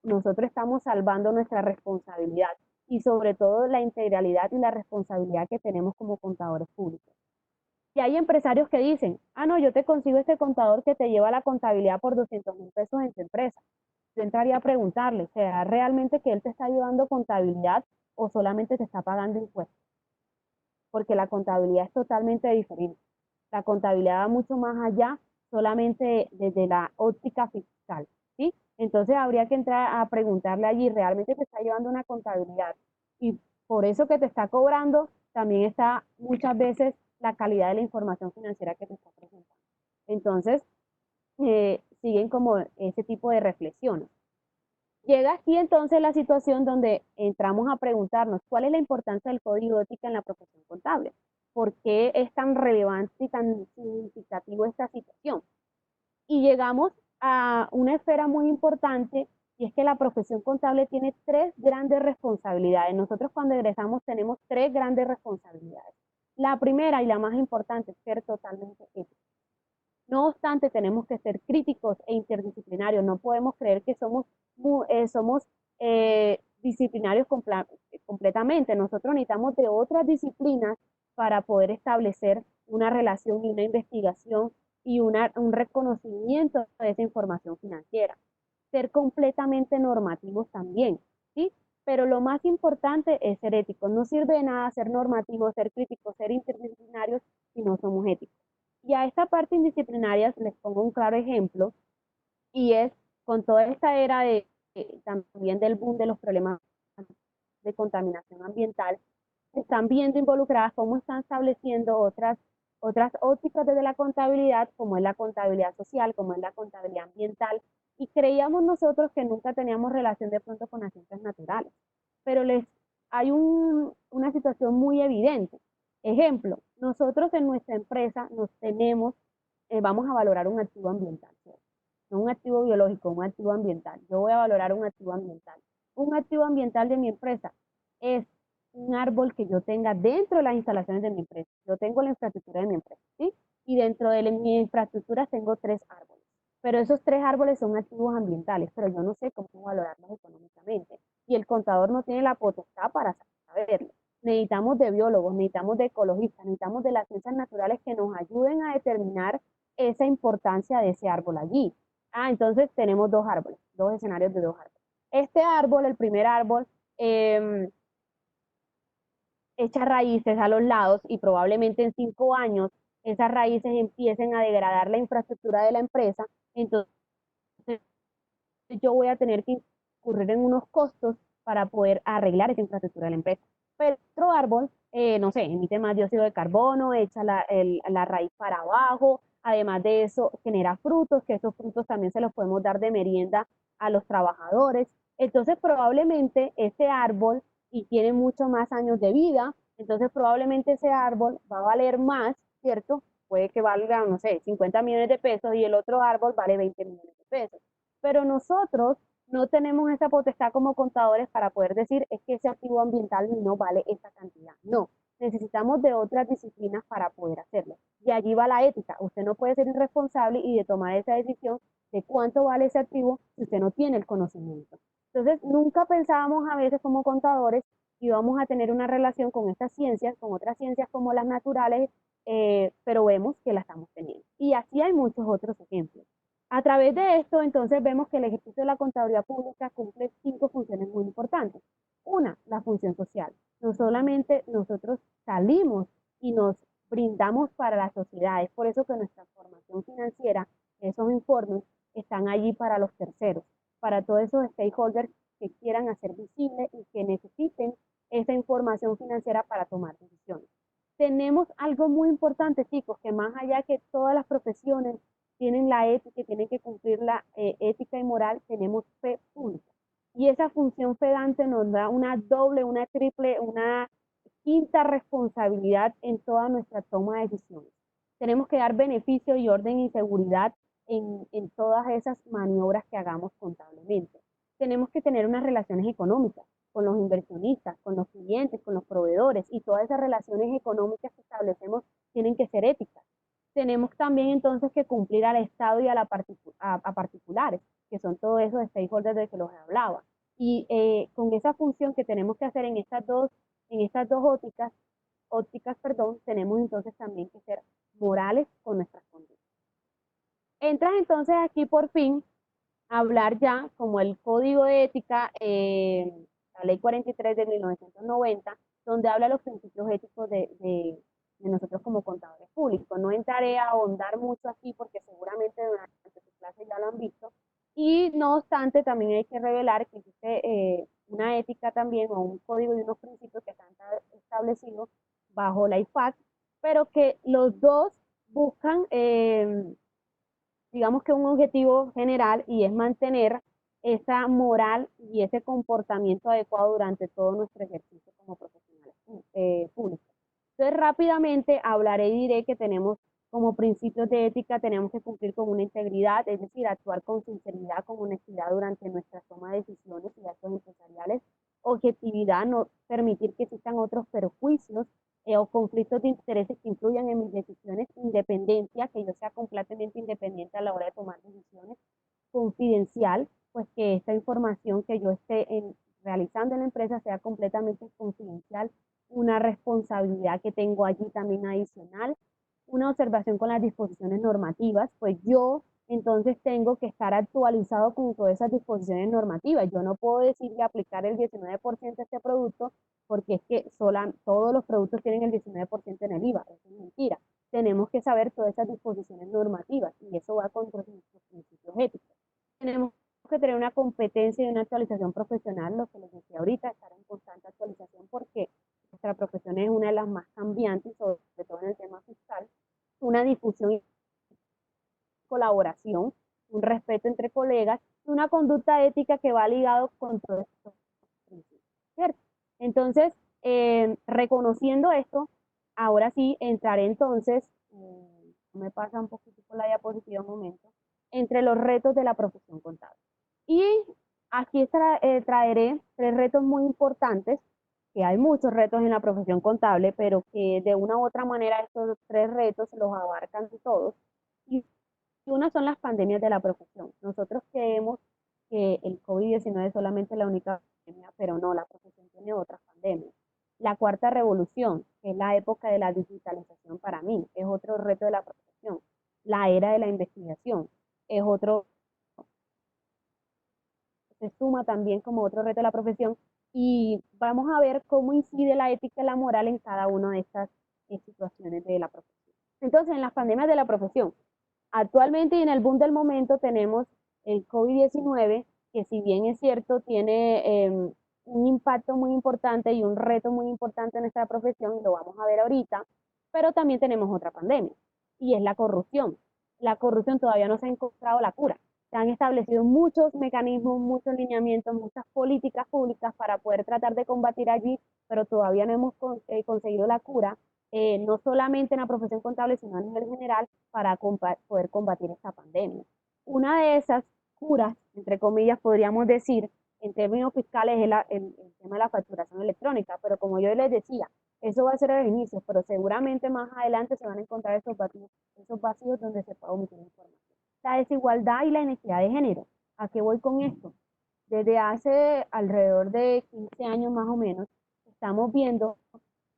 S2: Nosotros estamos salvando nuestra responsabilidad y sobre todo la integralidad y la responsabilidad que tenemos como contadores públicos. Y hay empresarios que dicen, ah, no, yo te consigo este contador que te lleva la contabilidad por 200.000 pesos en tu empresa. Yo entraría a preguntarle, ¿será realmente que él te está llevando contabilidad o solamente te está pagando impuestos? Porque la contabilidad es totalmente diferente. La contabilidad va mucho más allá solamente desde la óptica fiscal, ¿sí? Entonces habría que entrar a preguntarle allí, ¿realmente te está llevando una contabilidad? Y por eso que te está cobrando, también está muchas veces la calidad de la información financiera que te está presentando. Entonces, siguen como ese tipo de reflexiones. Llega aquí entonces la situación donde entramos a preguntarnos cuál es la importancia del código de ética en la profesión contable. ¿Por qué es tan relevante y tan significativo esta situación? Y llegamos a una esfera muy importante y es que la profesión contable tiene tres grandes responsabilidades. Nosotros cuando egresamos tenemos tres grandes responsabilidades. La primera y la más importante es ser totalmente éticos. No obstante, tenemos que ser críticos e interdisciplinarios. No podemos creer que somos disciplinarios completamente. Nosotros necesitamos de otras disciplinas para poder establecer una relación y una investigación y un reconocimiento de esa información financiera. Ser completamente normativos también, ¿sí? Pero lo más importante es ser éticos. No sirve de nada ser normativos, ser críticos, ser interdisciplinarios si no somos éticos. Y a esta parte indisciplinaria les pongo un claro ejemplo y es con toda esta era también del boom de los problemas de contaminación ambiental, están viendo involucradas cómo están estableciendo otras ópticas desde la contabilidad, como es la contabilidad social, como es la contabilidad ambiental, y creíamos nosotros que nunca teníamos relación de pronto con las ciencias naturales, pero hay una situación muy evidente. Ejemplo, nosotros en nuestra empresa vamos a valorar un activo ambiental, ¿cierto? No un activo biológico, un activo ambiental. Yo voy a valorar un activo ambiental. Un activo ambiental de mi empresa es un árbol que yo tenga dentro de las instalaciones de mi empresa. Yo tengo la infraestructura de mi empresa, ¿sí? Y dentro de mi infraestructura tengo tres árboles. Pero esos tres árboles son activos ambientales, pero yo no sé cómo valorarlos económicamente. Y el contador no tiene la potestad para saberlo. Necesitamos de biólogos, necesitamos de ecologistas, necesitamos de las ciencias naturales que nos ayuden a determinar esa importancia de ese árbol allí. Ah, entonces tenemos dos árboles, dos escenarios de dos árboles. Este árbol, el primer árbol, eh, echa raíces a los lados y probablemente en 5 años esas raíces empiecen a degradar la infraestructura de la empresa, entonces yo voy a tener que incurrir en unos costos para poder arreglar esa infraestructura de la empresa. Pero otro árbol, no sé, emite más dióxido de carbono, echa la raíz para abajo, Además de eso, genera frutos, que esos frutos también se los podemos dar de merienda a los trabajadores. Entonces, probablemente ese árbol, y tiene muchos más años de vida, entonces probablemente ese árbol va a valer más, ¿cierto? Puede que valga, no sé, 50 millones de pesos y el otro árbol vale 20 millones de pesos. Pero nosotros no tenemos esa potestad como contadores para poder decir es que ese activo ambiental no vale esa cantidad. No, necesitamos de otras disciplinas para poder hacerlo. Y allí va la ética. Usted no puede ser irresponsable y de tomar esa decisión de cuánto vale ese activo si usted no tiene el conocimiento. Entonces, nunca pensábamos a veces como contadores que íbamos a tener una relación con estas ciencias, con otras ciencias como las naturales, pero vemos que la estamos teniendo. Y así hay muchos otros ejemplos. A través de esto, entonces, vemos que el ejercicio de la contaduría pública cumple 5 funciones muy importantes. Una, la función social. No solamente nosotros salimos y nos brindamos para la sociedad, es por eso que nuestra formación financiera, esos informes, están allí para los terceros, para todos esos stakeholders que quieran hacer visible y que necesiten esa información financiera para tomar decisiones. Tenemos algo muy importante, chicos, que más allá que todas las profesiones tienen la ética, tienen que cumplir la ética y moral, tenemos fe pública. Y esa función fedante nos da una doble, una triple, una quinta responsabilidad en toda nuestra toma de decisiones. Tenemos que dar beneficio y orden y seguridad en todas esas maniobras que hagamos contablemente. Tenemos que tener unas relaciones económicas con los inversionistas, con los clientes, con los proveedores, y todas esas relaciones económicas que establecemos tienen que ser éticas. Tenemos también entonces que cumplir al Estado y a particulares, que son todos esos stakeholders de que los hablaba. Y con esa función que tenemos que hacer en estas dos ópticas, perdón, tenemos entonces también que ser morales con nuestras conductas. Entras entonces aquí por fin a hablar ya como el código de ética, la ley 43 de 1990, donde habla los principios éticos de nosotros como contadores públicos. No entraré a ahondar mucho aquí porque seguramente durante su clase ya lo han visto. Y no obstante, también hay que revelar que existe una ética también o un código y unos principios que están establecidos bajo la IFAC, pero que los dos buscan, digamos que un objetivo general, y es mantener esa moral y ese comportamiento adecuado durante todo nuestro ejercicio como profesionales públicos. Entonces, rápidamente hablaré y diré que tenemos como principios de ética, tenemos que cumplir con una integridad, es decir, actuar con sinceridad, con honestidad durante nuestra toma de decisiones y actos empresariales. Objetividad, no permitir que existan otros perjuicios o conflictos de intereses que influyan en mis decisiones. Independencia, que yo sea completamente independiente a la hora de tomar decisiones. Confidencial, pues que esta información que yo esté realizando en la empresa sea completamente confidencial. Una responsabilidad que tengo allí también adicional. Una observación con las disposiciones normativas, pues yo entonces tengo que estar actualizado con todas esas disposiciones normativas. Yo no puedo decir y aplicar el 19% de este producto porque es que todos los productos tienen el 19% en el IVA. Eso es mentira. Tenemos que saber todas esas disposiciones normativas y eso va contra nuestros principios éticos. Tenemos que tener una competencia y una actualización profesional, lo que les decía ahorita, estar en constante actualización porque nuestra profesión es una de las más cambiantes, sobre todo en el tema fiscal. Una difusión y colaboración, un respeto entre colegas, una conducta ética que va ligado con todos estos principios, ¿cierto? Entonces, reconociendo esto, ahora sí entraré entonces, me pasa un poquito por la diapositiva un momento, entre los retos de la profesión contable. Y aquí traeré 3 retos muy importantes, que hay muchos retos en la profesión contable, pero que de una u otra manera estos 3 retos los abarcan todos. Y una son las pandemias de la profesión. Nosotros creemos que el COVID-19 es solamente la única pandemia, pero no, la profesión tiene otras pandemias. La cuarta revolución, que es la época de la digitalización para mí, es otro reto de la profesión. La era de la investigación es otro, se suma también como otro reto de la profesión, y vamos a ver cómo incide la ética y la moral en cada una de estas situaciones de la profesión. Entonces, en las pandemias de la profesión, actualmente y en el boom del momento tenemos el COVID-19, que si bien es cierto, tiene un impacto muy importante y un reto muy importante en nuestra profesión, y lo vamos a ver ahorita, pero también tenemos otra pandemia, y es la corrupción. la corrupción todavía no se ha encontrado la cura. Se han establecido muchos mecanismos, muchos lineamientos, muchas políticas públicas para poder tratar de combatir allí, pero todavía no hemos conseguido la cura, no solamente en la profesión contable, sino a nivel general, para poder combatir esta pandemia. Una de esas curas, entre comillas, podríamos decir, en términos fiscales, es el tema de la facturación electrónica, pero como yo les decía, eso va a ser el inicio, pero seguramente más adelante se van a encontrar esos vacíos donde se puede omitir información. La desigualdad y la inequidad de género. ¿A qué voy con esto? Desde hace alrededor de 15 años más o menos, estamos viendo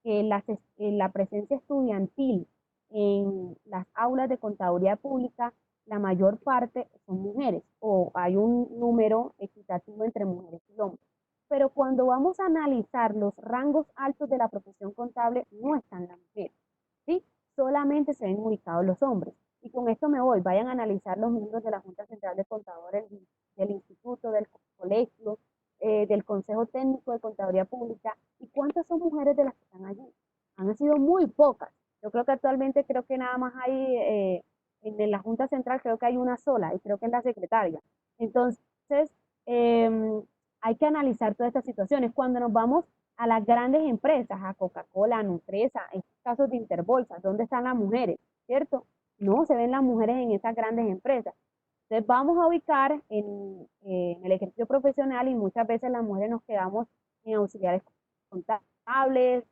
S2: que la presencia estudiantil en las aulas de contaduría pública, la mayor parte son mujeres, o hay un número equitativo entre mujeres y hombres. Pero cuando vamos a analizar los rangos altos de la profesión contable, no están las mujeres, ¿sí? Solamente se ven ubicados los hombres. Y con esto me voy, vayan a analizar los miembros de la Junta Central de Contadores del Instituto, del Colegio, del Consejo Técnico de Contaduría Pública, y cuántas son mujeres de las que están allí. Han sido muy pocas. Yo creo que actualmente creo que nada más hay, en la Junta Central creo que hay una sola, y creo que es la secretaria. Entonces, eh, hay que analizar todas estas situaciones. Cuando nos vamos a las grandes empresas, a Coca-Cola, a Nutresa, en casos de Interbolsa, ¿dónde están las mujeres? ¿Cierto? No se ven las mujeres en esas grandes empresas. Entonces vamos a ubicar en el ejercicio profesional, y muchas veces las mujeres nos quedamos en auxiliares contables,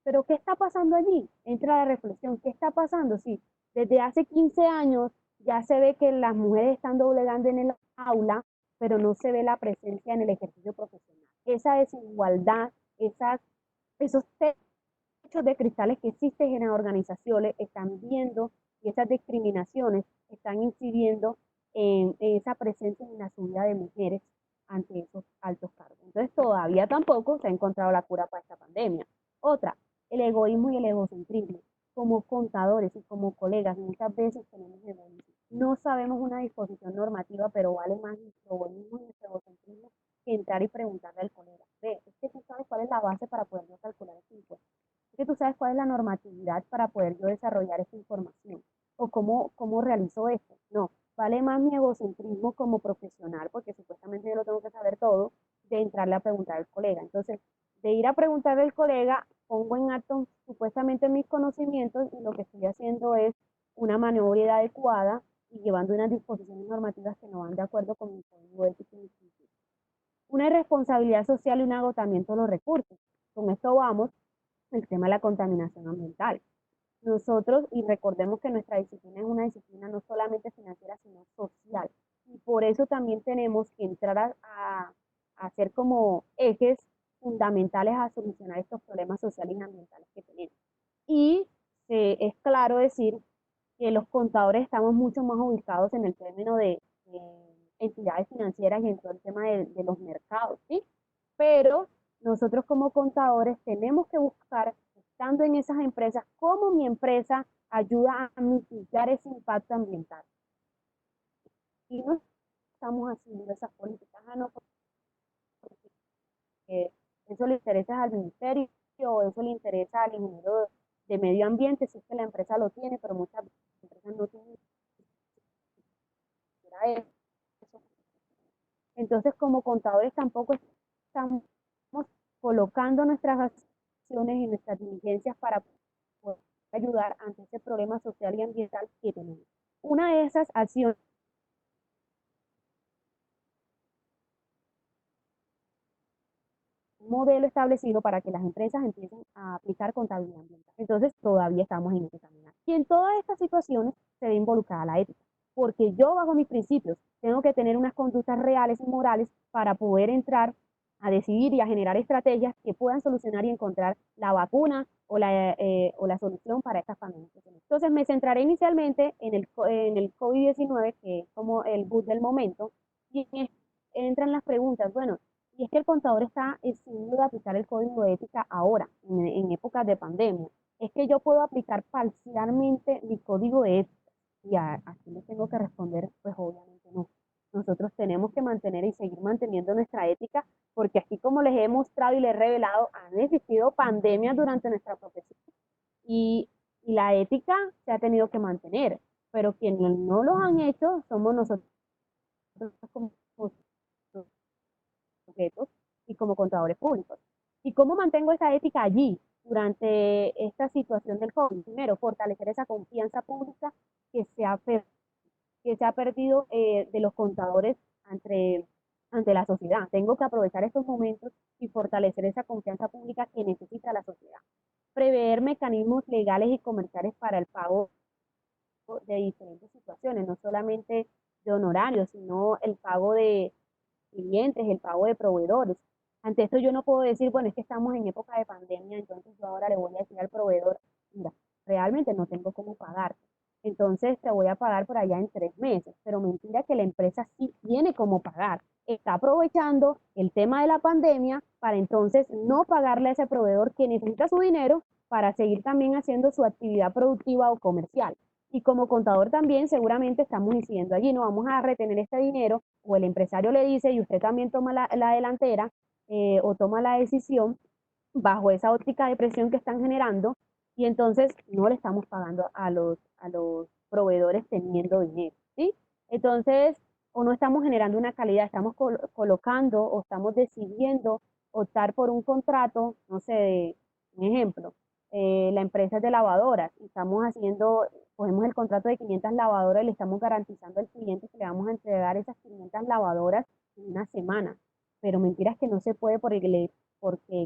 S2: pero ¿qué está pasando allí? Entra la reflexión, ¿qué está pasando? Sí, desde hace 15 años ya se ve que las mujeres están doblegando en el aula, pero no se ve la presencia en el ejercicio profesional. Esa desigualdad, esos techos de cristales que existen en las organizaciones están viendo, y esas discriminaciones están incidiendo en esa presencia en la subida de mujeres ante esos altos cargos. Entonces todavía tampoco se ha encontrado la cura para esta pandemia. Otra, el egoísmo y el egocentrismo. Como contadores y como colegas muchas veces tenemos egoísmo. No sabemos una disposición normativa, pero vale más nuestro egoísmo y nuestro egocentrismo que entrar y preguntarle al colega, ve, es que tú sabes cuál es la base para poder calcular este impuesto, es que tú sabes cuál es la normatividad para poder yo desarrollar esta información, o cómo realizo esto. No, vale más mi egocentrismo como profesional, porque supuestamente yo lo tengo que saber todo, de entrarle a preguntar al colega. Entonces, de ir a preguntarle al colega, pongo en acto supuestamente mis conocimientos, y lo que estoy haciendo es una maniobra adecuada y llevando unas disposiciones normativas que no van de acuerdo con mi código ético y principio. Una irresponsabilidad social y un agotamiento de los recursos. Con esto vamos el tema de la contaminación ambiental. Nosotros, y recordemos que nuestra disciplina es una disciplina no solamente financiera, sino social. Y por eso también tenemos que entrar a hacer como ejes fundamentales a solucionar estos problemas sociales y ambientales que tenemos. Y es claro decir que los contadores estamos mucho más ubicados en el término de entidades financieras y en todo el tema de los mercados, ¿sí? Pero nosotros como contadores tenemos que buscar, estando en esas empresas, cómo mi empresa ayuda a mitigar ese impacto ambiental. Y no estamos haciendo esas políticas, no, porque eso le interesa al ministerio, o eso le interesa al ingeniero de medio ambiente, si es que la empresa lo tiene, pero muchas empresas no tienen eso. Entonces, como contadores tampoco estamos colocando nuestras acciones y nuestras diligencias para poder ayudar ante ese problema social y ambiental que tenemos. Una de esas acciones, un modelo establecido para que las empresas empiecen a aplicar contabilidad ambiental. Entonces, todavía estamos en ese camino. Y en todas estas situaciones se ve involucrada la ética, porque yo, bajo mis principios, tengo que tener unas conductas reales y morales para poder entrar a decidir y a generar estrategias que puedan solucionar y encontrar la vacuna o la solución para estas familias. Entonces me centraré inicialmente en el COVID-19, que es como el boom del momento, y entran las preguntas, bueno, y es que el contador está exigido de aplicar el código de ética ahora, en épocas de pandemia. Es que yo puedo aplicar parcialmente mi código de ética. Y aquí les tengo que responder, pues obviamente no. Nosotros tenemos que mantener y seguir manteniendo nuestra ética, porque así como les he mostrado y les he revelado, han existido pandemias durante nuestra profesión, y, y la ética se ha tenido que mantener. pero quienes no los han hecho somos nosotros como sujetos y como contadores públicos. ¿Y cómo mantengo esa ética allí durante esta situación del COVID? Primero, fortalecer esa confianza pública que se ha, que se ha perdido de los contadores ante la sociedad. Tengo que aprovechar estos momentos y fortalecer esa confianza pública que necesita la sociedad. Prever mecanismos legales y comerciales para el pago de diferentes situaciones, no solamente de honorarios, sino el pago de clientes, el pago de proveedores. Ante esto yo no puedo decir, bueno, es que estamos en época de pandemia, entonces yo ahora le voy a decir al proveedor, mira, realmente no tengo cómo pagar. Entonces te voy a pagar por allá en 3 meses, pero mentira que la empresa sí tiene cómo pagar. Está aprovechando el tema de la pandemia para entonces no pagarle a ese proveedor que necesita su dinero para seguir también haciendo su actividad productiva o comercial. Y como contador también seguramente estamos diciendo allí, no vamos a retener este dinero, o el empresario le dice y usted también toma la delantera o toma la decisión bajo esa óptica de presión que están generando y entonces no le estamos pagando a los proveedores teniendo dinero, ¿sí? Entonces, o no estamos generando una calidad, estamos colocando o estamos decidiendo optar por un contrato, no sé, un ejemplo, la empresa es de lavadoras y estamos haciendo, cogemos el contrato de 500 lavadoras y le estamos garantizando al cliente que le vamos a entregar esas 500 lavadoras en una semana. Pero mentiras que no se puede porque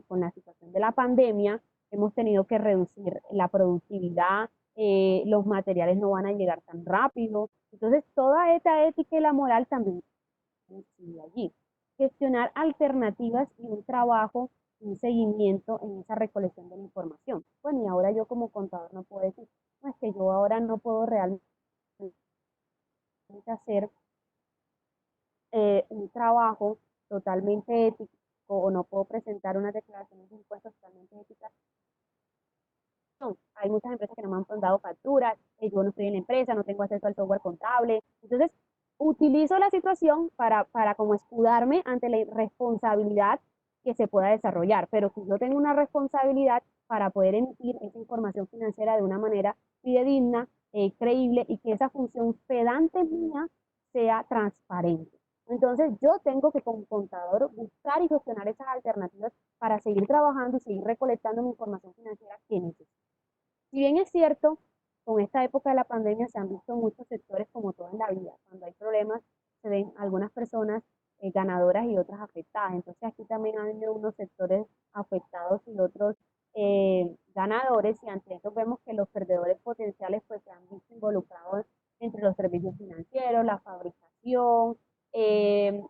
S2: con la situación de la pandemia hemos tenido que reducir la productividad, los materiales no van a llegar tan rápido. Entonces, toda esta ética y la moral también incide allí. Gestionar alternativas y un trabajo, un seguimiento en esa recolección de la información. Bueno, y ahora yo como contador no puedo decir, no, es que yo ahora no puedo realmente hacer un trabajo totalmente ético o no puedo presentar unas declaraciones de impuestos totalmente éticas. No, hay muchas empresas que no me han mandado facturas, yo no estoy en la empresa, no tengo acceso al software contable. Entonces, utilizo la situación para como escudarme ante la responsabilidad que se pueda desarrollar, pero si yo tengo una responsabilidad para poder emitir esa información financiera de una manera fidedigna, creíble y que esa función pedante mía sea transparente. Entonces yo tengo que como contador buscar y gestionar esas alternativas para seguir trabajando y seguir recolectando mi información financiera que necesito. Si bien es cierto, con esta época de la pandemia se han visto muchos sectores como todo en la vida. Cuando hay problemas se ven algunas personas ganadoras y otras afectadas. Entonces aquí también han habido unos sectores afectados y otros ganadores y ante eso vemos que los perdedores potenciales pues se han visto involucrados entre los servicios financieros, la fabricación,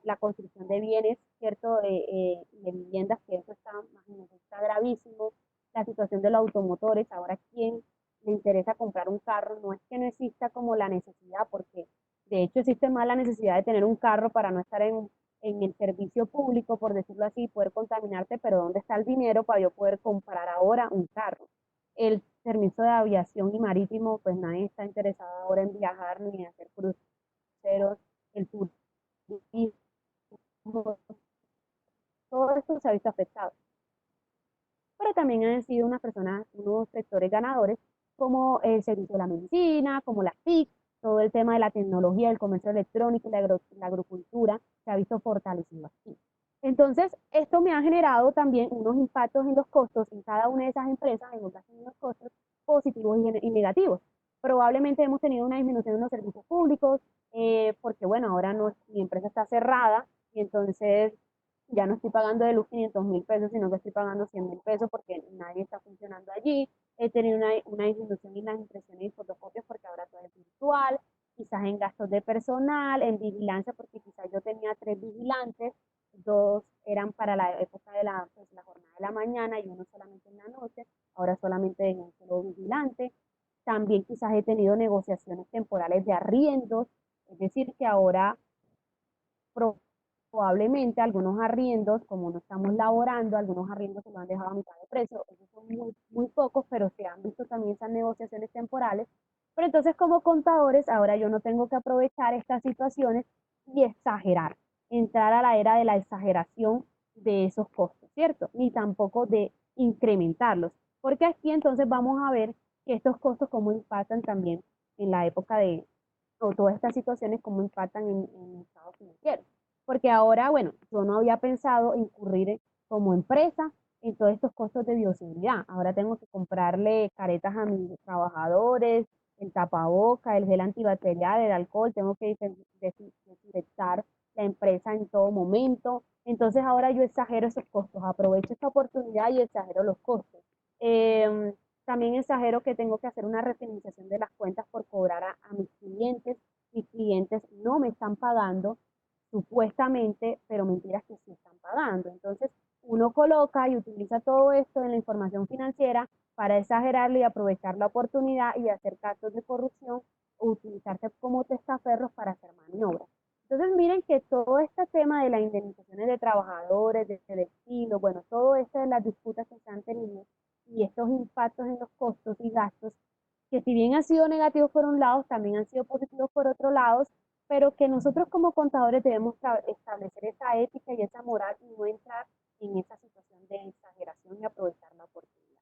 S2: la construcción de bienes, ¿cierto? De viviendas, que eso está, imagínense, está gravísimo. La situación de los automotores, ahora quién le interesa comprar un carro, no es que no exista como la necesidad, porque de hecho existe más la necesidad de tener un carro para no estar en el servicio público, por decirlo así, poder contaminarte, pero ¿dónde está el dinero para yo poder comprar ahora un carro? El servicio de aviación y marítimo, pues nadie está interesado ahora en viajar ni en hacer cruceros, el turismo, todo esto se ha visto afectado. Pero también han sido unas personas, unos sectores ganadores, como el servicio de la medicina, como las TIC, todo el tema de la tecnología, el comercio electrónico y la agricultura se ha visto fortalecido aquí. Entonces, esto me ha generado también unos impactos en los costos en cada una de esas empresas, en otras unos costos positivos y negativos. Probablemente hemos tenido una disminución en los servicios públicos, porque bueno, ahora no, mi empresa está cerrada y entonces ya no estoy pagando de luz 500.000 pesos, sino que estoy pagando 100.000 pesos porque nadie está funcionando allí. He tenido una disminución en las impresiones y fotocopias porque ahora todo es virtual, quizás en gastos de personal, en vigilancia, porque quizás yo tenía 3 vigilantes, 2 eran para la época de pues, la jornada de la mañana y uno solamente en la noche, ahora solamente en un solo vigilante. También quizás he tenido negociaciones temporales de arriendos, es decir, que ahora probablemente algunos arriendos, como no estamos laborando, algunos arriendos se lo han dejado a mitad de precio, esos son muy pocos, pero se han visto también esas negociaciones temporales. Pero entonces como contadores, ahora yo no tengo que aprovechar estas situaciones y exagerar, entrar a la era de la exageración de esos costos, ¿cierto? Ni tampoco de incrementarlos, porque aquí entonces vamos a ver que estos costos cómo impactan también en la época de, o todas estas situaciones, cómo impactan en el estado financiero. Porque ahora, bueno, yo no había pensado incurrir como empresa en todos estos costos de bioseguridad. Ahora tengo que comprarle caretas a mis trabajadores, el tapaboca, el gel antibacterial, el alcohol, tengo que desinfectar la empresa en todo momento. Entonces ahora yo exagero esos costos, aprovecho esta oportunidad y exagero los costos. Eh, También exagero que tengo que hacer una refinanciación de las cuentas por cobrar a mis clientes. Mis clientes no me están pagando, supuestamente, pero mentiras que sí están pagando. Entonces, uno coloca y utiliza todo esto en la información financiera para exagerarlo y aprovechar la oportunidad y hacer casos de corrupción o utilizarse como testaferros para hacer maniobras. Entonces, miren que todo este tema de las indemnizaciones de trabajadores, de despido, bueno, todo esto de las disputas que se han tenido y estos impactos en los costos y gastos, que si bien han sido negativos por un lado, también han sido positivos por otro lado, pero que nosotros como contadores debemos establecer esa ética y esa moral y no entrar en esa situación de exageración y aprovechar la oportunidad.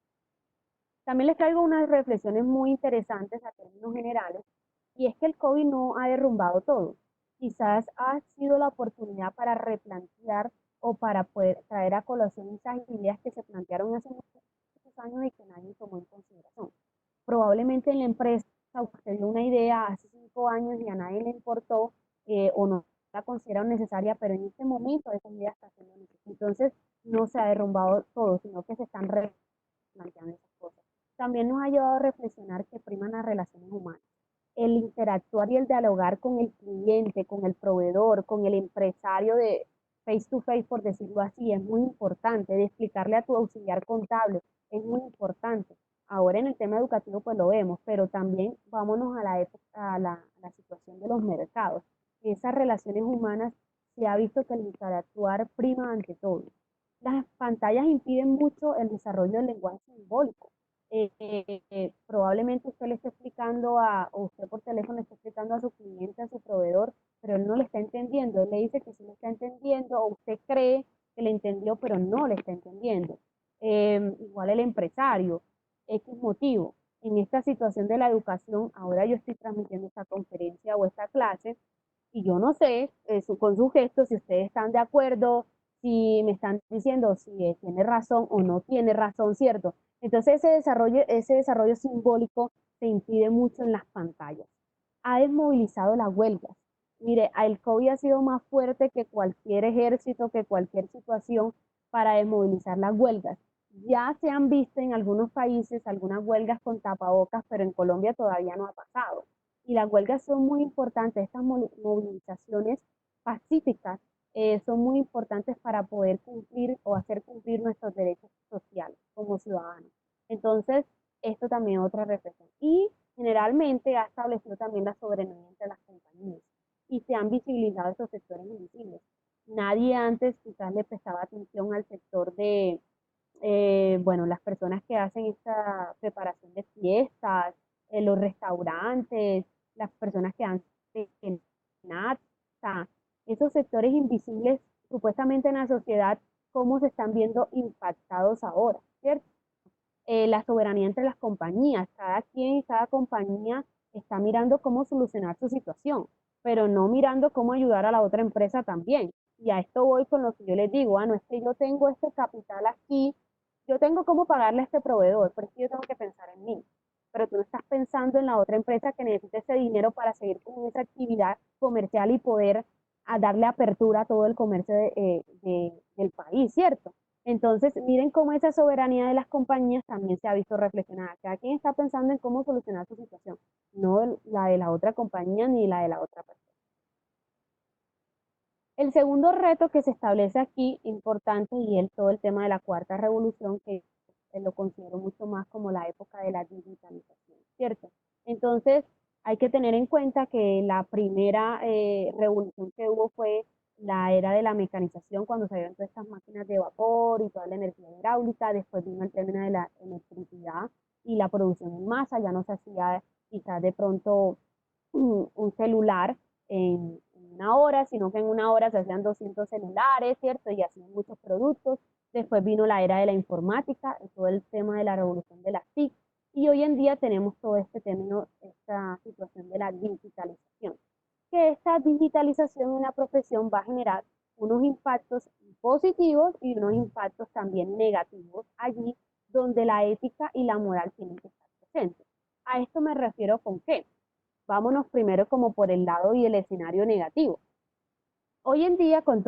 S2: También les traigo unas reflexiones muy interesantes a términos generales, y es que el COVID no ha derrumbado todo. Quizás ha sido la oportunidad para replantear o para poder traer a colación esas ideas que se plantearon hace muchos años y que nadie tomó en consideración. Probablemente en la empresa usted dio una idea hace 5 años y a nadie le importó o no la consideraron necesaria, pero en este momento esa idea está siendo necesaria. Entonces no se ha derrumbado todo, sino que se están replanteando esas cosas. También nos ha llevado a reflexionar que priman las relaciones humanas. El interactuar y el dialogar con el cliente, con el proveedor, con el empresario de face to face, por decirlo así, es muy importante. De explicarle a tu auxiliar contable, es muy importante. Ahora en el tema educativo pues lo vemos, pero también vámonos a la época, a la situación de los mercados. Esas relaciones humanas se ha visto que el interactuar prima ante todo. Las pantallas impiden mucho el desarrollo del lenguaje simbólico. Probablemente usted le esté explicando o usted por teléfono le está explicando a su cliente, a su proveedor, pero él no le está entendiendo. Él le dice que sí le está entendiendo, o usted cree que le entendió, pero no le está entendiendo. Igual el empresario, X motivo. En esta situación de la educación, ahora yo estoy transmitiendo esta conferencia o esta clase, y yo no sé con sus gestos si ustedes están de acuerdo, si me están diciendo si tiene razón o no tiene razón, ¿cierto? Entonces ese desarrollo simbólico se impide mucho en las pantallas. Ha desmovilizado las huelgas. Mire, el COVID ha sido más fuerte que cualquier ejército, que cualquier situación para desmovilizar las huelgas. Ya se han visto en algunos países algunas huelgas con tapabocas, pero en Colombia todavía no ha pasado. Y las huelgas son muy importantes, estas movilizaciones pacíficas son muy importantes para poder cumplir o hacer cumplir nuestros derechos sociales como ciudadanos. Entonces, esto también es otra reflexión. Y generalmente ha establecido también la soberanía entre las compañías y se han visibilizado estos sectores invisibles. Nadie antes quizás le prestaba atención al sector de, bueno, las personas que hacen esta preparación de fiestas, los restaurantes, las personas que hacen nata, esos sectores invisibles supuestamente en la sociedad, cómo se están viendo impactados ahora, ¿cierto? La soberanía entre las compañías, cada quien y cada compañía está mirando cómo solucionar su situación, pero no mirando cómo ayudar a la otra empresa también. Y a esto voy con lo que yo les digo, no es que yo tengo este capital aquí, yo tengo cómo pagarle a este proveedor, pero es que yo tengo que pensar en mí. Pero tú no estás pensando en la otra empresa que necesita ese dinero para seguir con esa actividad comercial y poder darle apertura a todo el comercio del país, ¿cierto? Entonces, miren cómo esa soberanía de las compañías también se ha visto reflexionada. Cada quien está pensando en cómo solucionar su situación, no la de la otra compañía ni la de la otra persona. El segundo reto que se establece aquí, importante, y es todo el tema de la cuarta revolución, que lo considero mucho más como la época de la digitalización, ¿cierto? Entonces, hay que tener en cuenta que la primera revolución que hubo fue la era de la mecanización, cuando se todas estas máquinas de vapor y toda la energía hidráulica. Después vino el término de la electricidad y la producción en masa. Ya no se hacía quizás de pronto un celular en una hora, sino que en una hora se hacían 200 celulares, ¿cierto? Y hacían muchos productos. Después vino la era de la informática, todo el tema de la revolución de las TIC, Y hoy en día tenemos todo este término, esta situación de la digitalización, que esta digitalización en la profesión va a generar unos impactos positivos y unos impactos también negativos allí donde la ética y la moral tienen que estar presentes. A esto me refiero con qué. Vámonos primero como por el lado y el escenario negativo. Hoy en día, con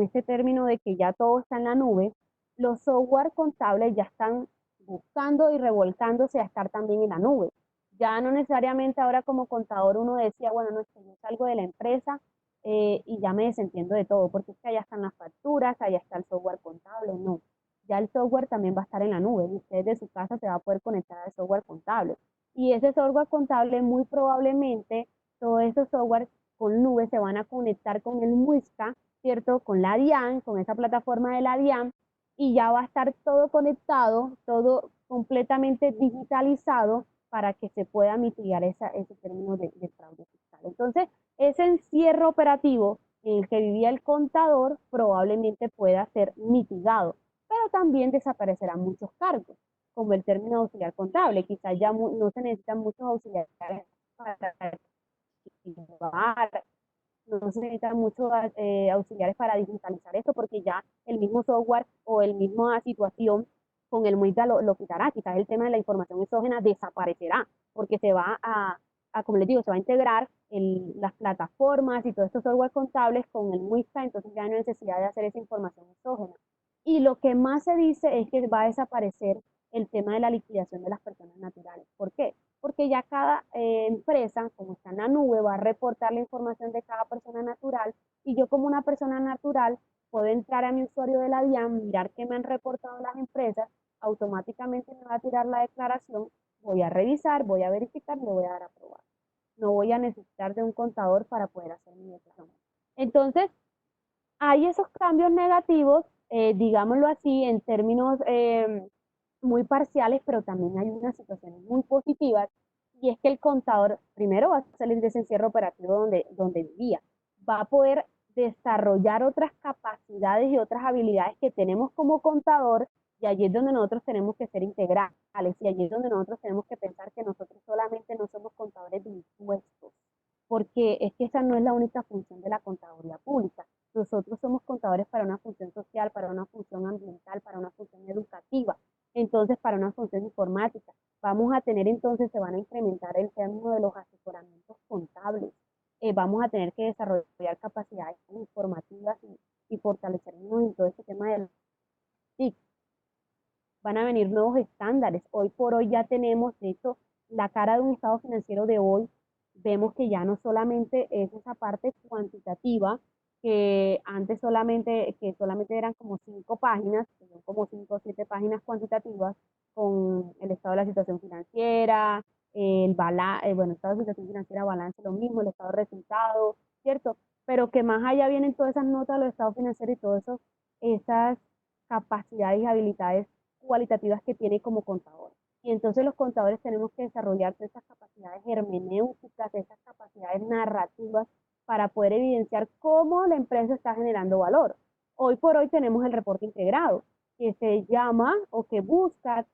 S2: este término de que ya todo está en la nube, los software contables ya están buscando y revolcándose a estar también en la nube. Ya no necesariamente ahora como contador uno decía, bueno, no, es que yo salgo de la empresa y ya me desentiendo de todo, porque es que allá están las facturas, allá está el software contable, no. Ya el software también va a estar en la nube y usted de su casa se va a poder conectar al software contable. Y ese software contable muy probablemente, todos esos software con nube se van a conectar con el Muisca, ¿cierto? Con la DIAN, con esa plataforma de la DIAN, y ya va a estar todo conectado, todo completamente digitalizado para que se pueda mitigar ese término de fraude fiscal. Entonces, ese encierro operativo en el que vivía el contador probablemente pueda ser mitigado, pero también desaparecerán muchos cargos, como el término de auxiliar contable. Quizás ya no se necesitan muchos auxiliares para no se necesitan muchos auxiliares para digitalizar esto porque ya el mismo software o el misma situación con el MUICA lo quitará. Quizás el tema de la información exógena desaparecerá porque se va como les digo, se va a integrar las plataformas y todos estos software contables con el MUICA, entonces ya no hay necesidad de hacer esa información exógena. Y lo que más se dice es que va a desaparecer el tema de la liquidación de las personas naturales. ¿Por qué? Porque ya cada empresa, como está en la nube, va a reportar la información de cada persona natural y yo como una persona natural puedo entrar a mi usuario de la DIAN, mirar qué me han reportado las empresas, automáticamente me va a tirar la declaración, voy a revisar, voy a verificar y le voy a dar a aprobar. No voy a necesitar de un contador para poder hacer mi declaración. Entonces, hay esos cambios negativos, digámoslo así, en términos muy parciales, pero también hay unas situaciones muy positivas, y es que el contador primero va a salir de ese encierro operativo donde vivía, va a poder desarrollar otras capacidades y otras habilidades que tenemos como contador, y allí es donde nosotros tenemos que ser integrales, y allí es donde nosotros tenemos que pensar que nosotros solamente no somos contadores de impuestos, porque es que esa no es la única función de la contaduría pública. Nosotros somos contadores para una función social, para una función ambiental, para una función educativa, entonces para una función informática. Vamos a tener entonces, se van a incrementar el término de los asesoramientos contables. Vamos a tener que desarrollar capacidades informativas y fortalecernos en todo este tema del TIC. Van a venir nuevos estándares. Hoy por hoy ya tenemos, de hecho, la cara de un estado financiero de hoy, vemos que ya no solamente es esa parte cuantitativa, que solamente eran como 5 páginas, que son como 5 o 7 páginas cuantitativas, con el estado de la situación financiera, bueno, estado de situación financiera, balance, lo mismo, el estado de resultados, ¿cierto? Pero que más allá vienen todas esas notas de los estados financieros y todas esas capacidades y habilidades cualitativas que tiene como contador. Y entonces los contadores tenemos que desarrollar esas capacidades hermenéuticas, esas capacidades narrativas para poder evidenciar cómo la empresa está generando valor. Hoy por hoy tenemos el reporte integrado, que se llama o que busca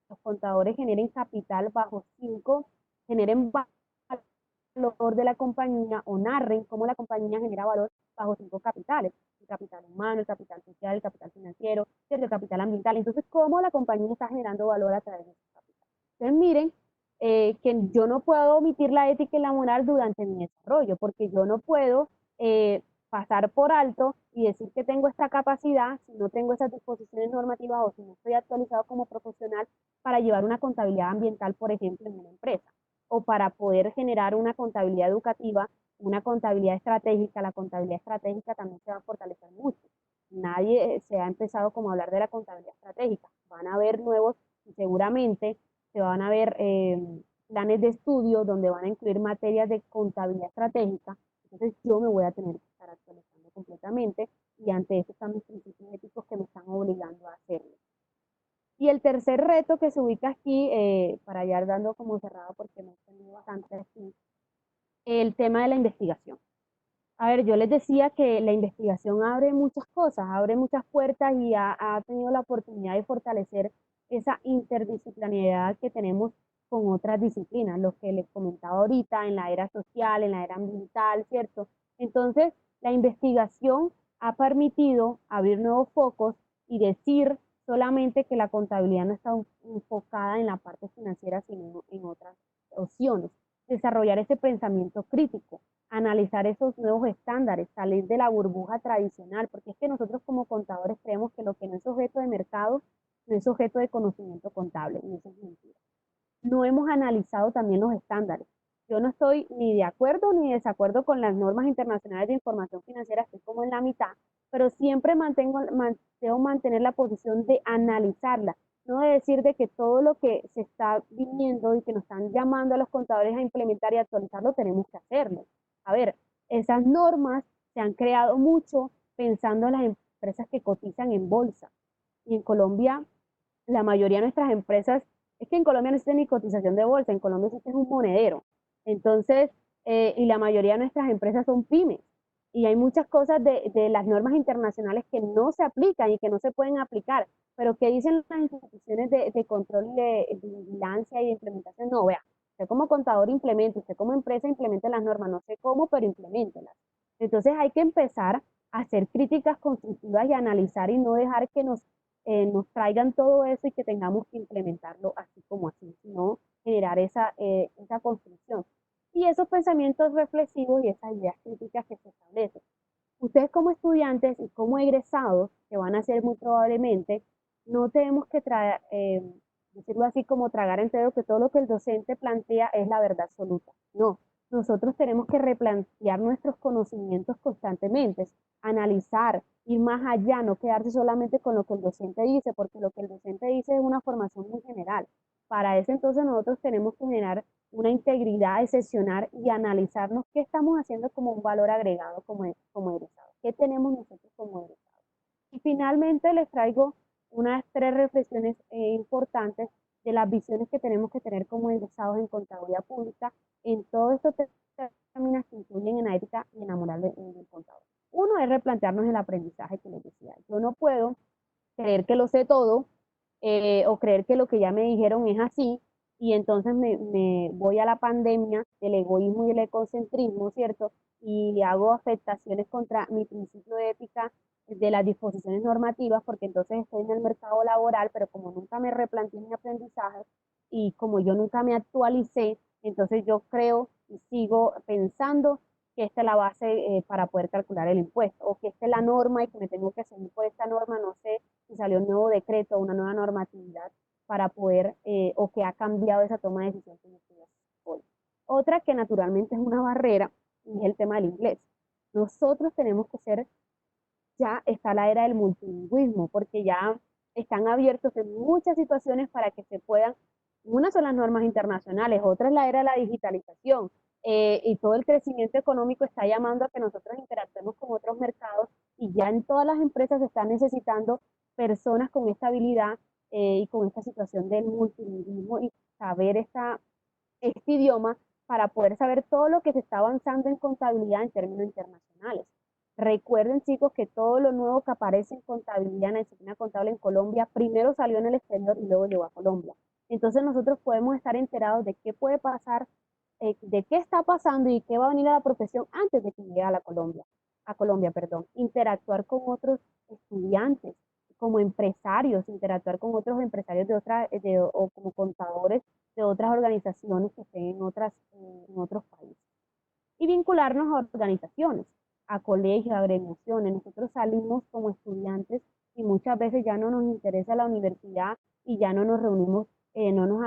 S2: los contadores generen capital bajo 5, generen valor de la compañía o narren cómo la compañía genera valor bajo 5 capitales: el capital humano, el capital social, el capital financiero, el capital ambiental. Entonces, cómo la compañía está generando valor a través de ese capital. Entonces, miren, que yo no puedo omitir la ética y la moral durante mi desarrollo, porque yo no puedo pasar por alto y decir que tengo esta capacidad si no tengo esas disposiciones normativas o si no estoy actualizado como profesional para llevar una contabilidad ambiental, por ejemplo, en una empresa, o para poder generar una contabilidad educativa, una contabilidad estratégica. La contabilidad estratégica también se va a fortalecer mucho. Nadie se ha empezado como a hablar de la contabilidad estratégica. Van a haber nuevos y seguramente se van a ver planes de estudio donde van a incluir materias de contabilidad estratégica. Entonces yo me voy a tener que estar actualizando completamente y ante eso están mis principios éticos que me están obligando a hacerlo. Y el tercer reto que se ubica aquí, para ya dando como cerrado porque me he extendido bastante aquí, el tema de la investigación. A ver, yo les decía que la investigación abre muchas cosas, abre muchas puertas y ha tenido la oportunidad de fortalecer esa interdisciplinariedad que tenemos con otras disciplinas, lo que les comentaba ahorita, en la era social, en la era ambiental, ¿cierto? Entonces, la investigación ha permitido abrir nuevos focos y decir solamente que la contabilidad no está enfocada en la parte financiera, sino en otras opciones. Desarrollar ese pensamiento crítico, analizar esos nuevos estándares, salir de la burbuja tradicional, porque es que nosotros como contadores creemos que lo que no es objeto de mercado no es objeto de conocimiento contable, y eso es mentira. No hemos analizado también los estándares. Yo no estoy ni de acuerdo ni de desacuerdo con las normas internacionales de información financiera, estoy como en la mitad, pero siempre debo mantener la posición de analizarla, no de decir de que todo lo que se está viviendo y que nos están llamando a los contadores a implementar y actualizarlo, tenemos que hacerlo. A ver, esas normas se han creado mucho pensando en las empresas que cotizan en bolsa. Y en Colombia la mayoría de nuestras empresas, es que en Colombia no existe ni cotización de bolsa, en Colombia existe un monedero. Entonces, y la mayoría de nuestras empresas son pymes. Y hay muchas cosas de las normas internacionales que no se aplican y que no se pueden aplicar. Pero ¿qué dicen las instituciones de control y de vigilancia y de implementación? No, vea, usted como contador implemente, usted como empresa implemente las normas, no sé cómo, pero implementelas. Entonces hay que empezar a hacer críticas constructivas y analizar y no dejar que nos traigan todo eso y que tengamos que implementarlo así como así, sino generar esa construcción. Y esos pensamientos reflexivos y esas ideas críticas que se establecen. Ustedes como estudiantes y como egresados, que van a ser muy probablemente, no tenemos que traer, decirlo así, como tragar entero que todo lo que el docente plantea es la verdad absoluta. No, nosotros tenemos que replantear nuestros conocimientos constantemente, analizar, ir más allá, no quedarse solamente con lo que el docente dice, porque lo que el docente dice es una formación muy general. Para eso entonces nosotros tenemos que generar una integridad, excepcionar y analizarnos qué estamos haciendo como un valor agregado como egresados, qué tenemos nosotros como egresados. Y finalmente les traigo unas tres reflexiones importantes de las visiones que tenemos que tener como egresados en contaduría pública en todos estos términos que incluyen en la ética y en la moral del contador. Uno es replantearnos el aprendizaje que les decía. Yo no puedo creer que lo sé todo o creer que lo que ya me dijeron es así y entonces me voy a la pandemia del egoísmo y el egocentrismo, ¿cierto? Y hago afectaciones contra mi principio de ética de las disposiciones normativas porque entonces estoy en el mercado laboral, pero como nunca me replanteé mi aprendizaje y como yo nunca me actualicé, entonces yo creo y sigo pensando que esta es la base para poder calcular el impuesto, o que esta es la norma y que me tengo que seguir por esta norma, no sé si salió un nuevo decreto o una nueva normatividad para poder, o que ha cambiado esa toma de decisión que estoy hoy. Otra que naturalmente es una barrera, y es el tema del inglés. Nosotros tenemos que ser, ya está la era del multilingüismo, porque ya están abiertos en muchas situaciones para que se puedan, unas son las normas internacionales, otra es la era de la digitalización, y todo el crecimiento económico está llamando a que nosotros interactuemos con otros mercados y ya en todas las empresas se están necesitando personas con esta habilidad y con esta situación del multilingüismo y saber este idioma para poder saber todo lo que se está avanzando en contabilidad en términos internacionales. Recuerden, chicos, que todo lo nuevo que aparece en contabilidad, en la disciplina contable en Colombia, primero salió en el exterior y luego llegó a Colombia. Entonces nosotros podemos estar enterados de qué puede pasar, de qué está pasando y qué va a venir a la profesión antes de que llegue a Colombia, perdón. Interactuar con otros estudiantes, como empresarios, interactuar con otros empresarios o como contadores de otras organizaciones que estén en otros países. Y vincularnos a organizaciones, a colegios, a agremiaciones. Nosotros salimos como estudiantes y muchas veces ya no nos interesa la universidad y ya no nos reunimos, no nos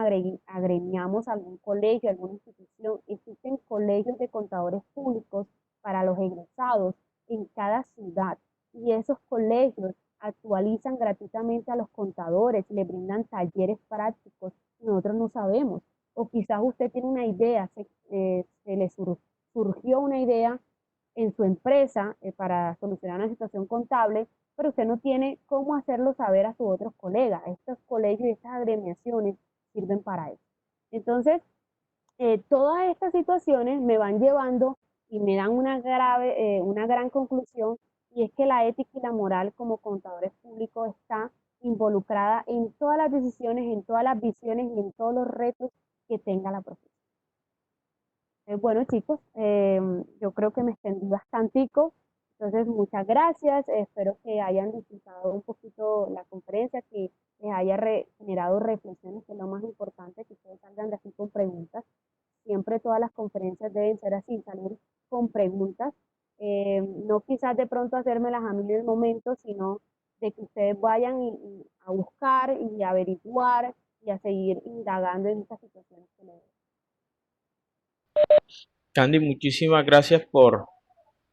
S2: agremiamos a algún colegio, a alguna institución. Existen colegios de contadores públicos para los egresados en cada ciudad y esos colegios actualizan gratuitamente a los contadores, les brindan talleres prácticos, nosotros no sabemos. O quizás usted tiene una idea, se le surgió una idea en su empresa para solucionar una situación contable, pero usted no tiene cómo hacerlo saber a sus otros colegas. Estos colegios y estas agremiaciones sirven para eso. Entonces, todas estas situaciones me van llevando y me dan una gran conclusión, y es que la ética y la moral como contadores públicos está involucrada en todas las decisiones, en todas las visiones y en todos los retos que tenga la profesión. Bueno, chicos, yo creo que me extendí bastantico, entonces muchas gracias, espero que hayan disfrutado un poquito la conferencia, que les haya generado reflexiones, que es lo más importante, que ustedes salgan de aquí con preguntas. Siempre todas las conferencias deben ser así, salir con preguntas, no quizás de pronto hacérmelas a mí en el momento, sino de que ustedes vayan y a buscar y a averiguar y a seguir indagando en estas situaciones que les.
S1: Candy, muchísimas gracias por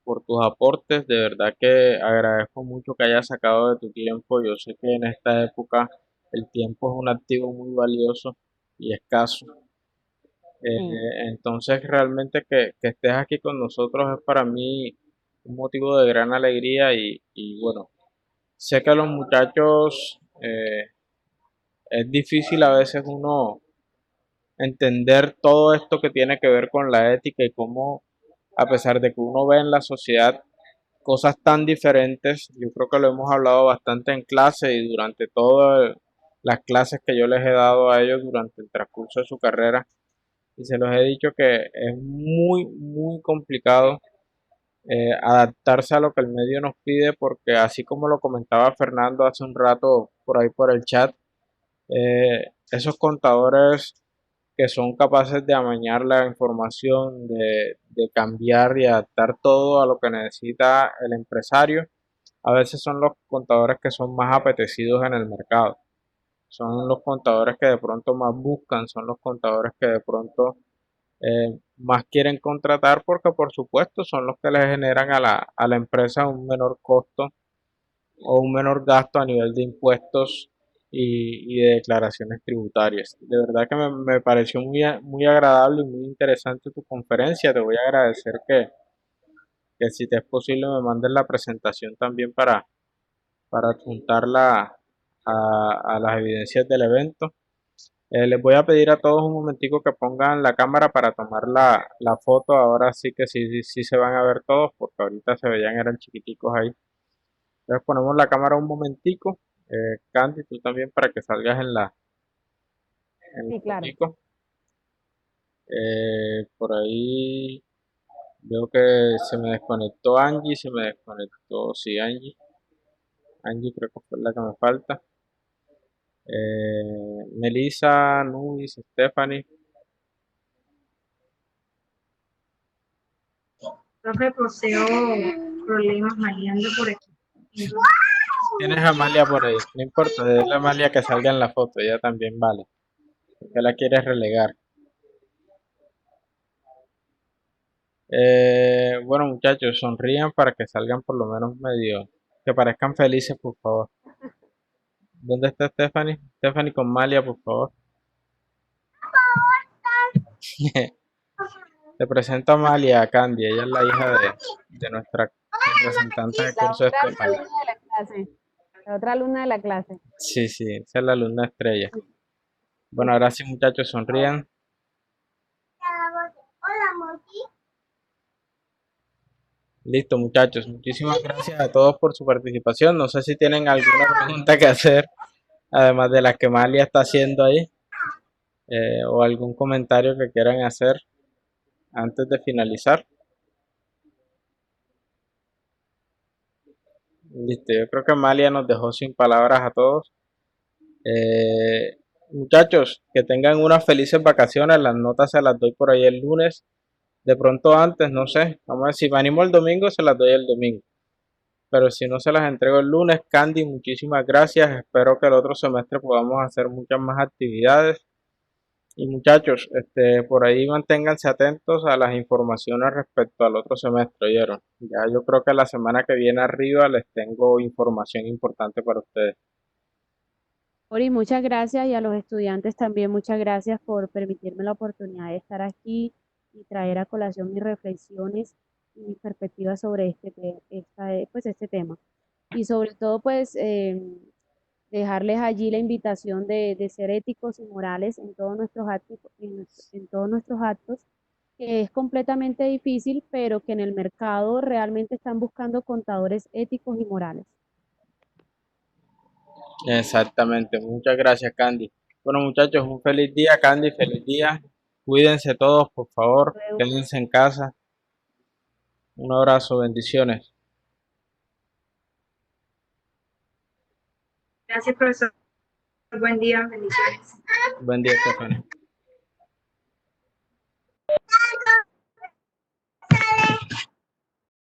S1: tus aportes. De verdad que agradezco mucho que hayas sacado de tu tiempo. Yo sé que en esta época el tiempo es un activo muy valioso y escaso.
S2: Sí.
S1: Entonces, realmente que estés aquí con nosotros es para mí un motivo de gran alegría y bueno, sé que a los muchachos es difícil a veces uno entender todo esto que tiene que ver con la ética y cómo, a pesar de que uno ve en la sociedad cosas tan diferentes, yo creo que lo hemos hablado bastante en clase y durante todas las clases que yo les he dado a ellos durante el transcurso de su carrera, y se los he dicho que es muy, muy complicado adaptarse a lo que el medio nos pide, porque así como lo comentaba Fernando hace un rato por ahí por el chat, esos contadores que son capaces de amañar la información, de cambiar y adaptar todo a lo que necesita el empresario, a veces son los contadores que son más apetecidos en el mercado. Son los contadores que de pronto más buscan, son los contadores que de pronto más quieren contratar porque por supuesto son los que le generan a la empresa un menor costo o un menor gasto a nivel de impuestos y de declaraciones tributarias. De verdad que me pareció muy agradable y muy interesante tu conferencia. Te voy a agradecer que si te es posible me mandes la presentación también para adjuntarla a las evidencias del evento. Les voy a pedir a todos un momentico que pongan la cámara para tomar la foto. Ahora sí que sí se van a ver todos, porque ahorita se veían, eran chiquiticos ahí. Entonces ponemos la cámara un momentico. Candy, tú también para que salgas en la
S2: Sí, claro.
S1: fotico. Por ahí veo que se me desconectó Angie, se me desconectó, sí, Angie. Angie creo que fue la que me falta. Melissa, Nuis, Stephanie.
S3: Profe, poseo problemas maleando por aquí.
S1: Tienes a Amalia por ahí, no importa, es la Amalia que salga en la foto, ella también vale. Porque la quieres relegar. Bueno, muchachos, sonrían para que salgan por lo menos medio, que parezcan felices, por favor. ¿Dónde está Stephanie? Stephanie con Malia, por favor. Te presento a Malia, a Candy, ella es la hija de nuestra representante de
S2: La
S1: curso de
S2: otra
S1: Stephanie.
S2: alumna de la clase. La otra alumna de la clase.
S1: Sí, sí, esa es la alumna estrella. Bueno, ahora sí, muchachos, sonrían. Listo, muchachos. Muchísimas gracias a todos por su participación. No sé si tienen alguna pregunta que hacer, además de la que Malia está haciendo ahí, o algún comentario que quieran hacer antes de finalizar. Listo, yo creo que Malia nos dejó sin palabras a todos. Eh, Muchachos, que tengan unas felices vacaciones. Las notas se las doy por ahí el lunes. De pronto antes, no sé. Vamos a ver si me animo el domingo, se las doy el domingo. Pero si no se las entrego el lunes, Candy, muchísimas gracias. Espero que el otro semestre podamos hacer muchas más actividades. Y muchachos, por ahí manténganse atentos a las informaciones respecto al otro semestre, ¿oyeron? Ya yo creo que la semana que viene arriba les tengo información importante para ustedes.
S2: Ori, muchas gracias y a los estudiantes también muchas gracias por permitirme la oportunidad de estar aquí y traer a colación mis reflexiones y mis perspectivas sobre pues, este tema. Y sobre todo, pues, dejarles allí la invitación de ser éticos y morales en todos nuestros actos, en todos nuestros actos, que es completamente difícil, pero que en el mercado realmente están buscando contadores éticos y morales.
S1: Exactamente, muchas gracias, Candy. Bueno, muchachos, un feliz día, Candy, feliz día. Cuídense todos, por favor,
S2: Luego,
S1: quédense en casa. Un abrazo, bendiciones.
S3: Gracias, profesor. Buen día, bendiciones.
S1: Buen día, Stephanie.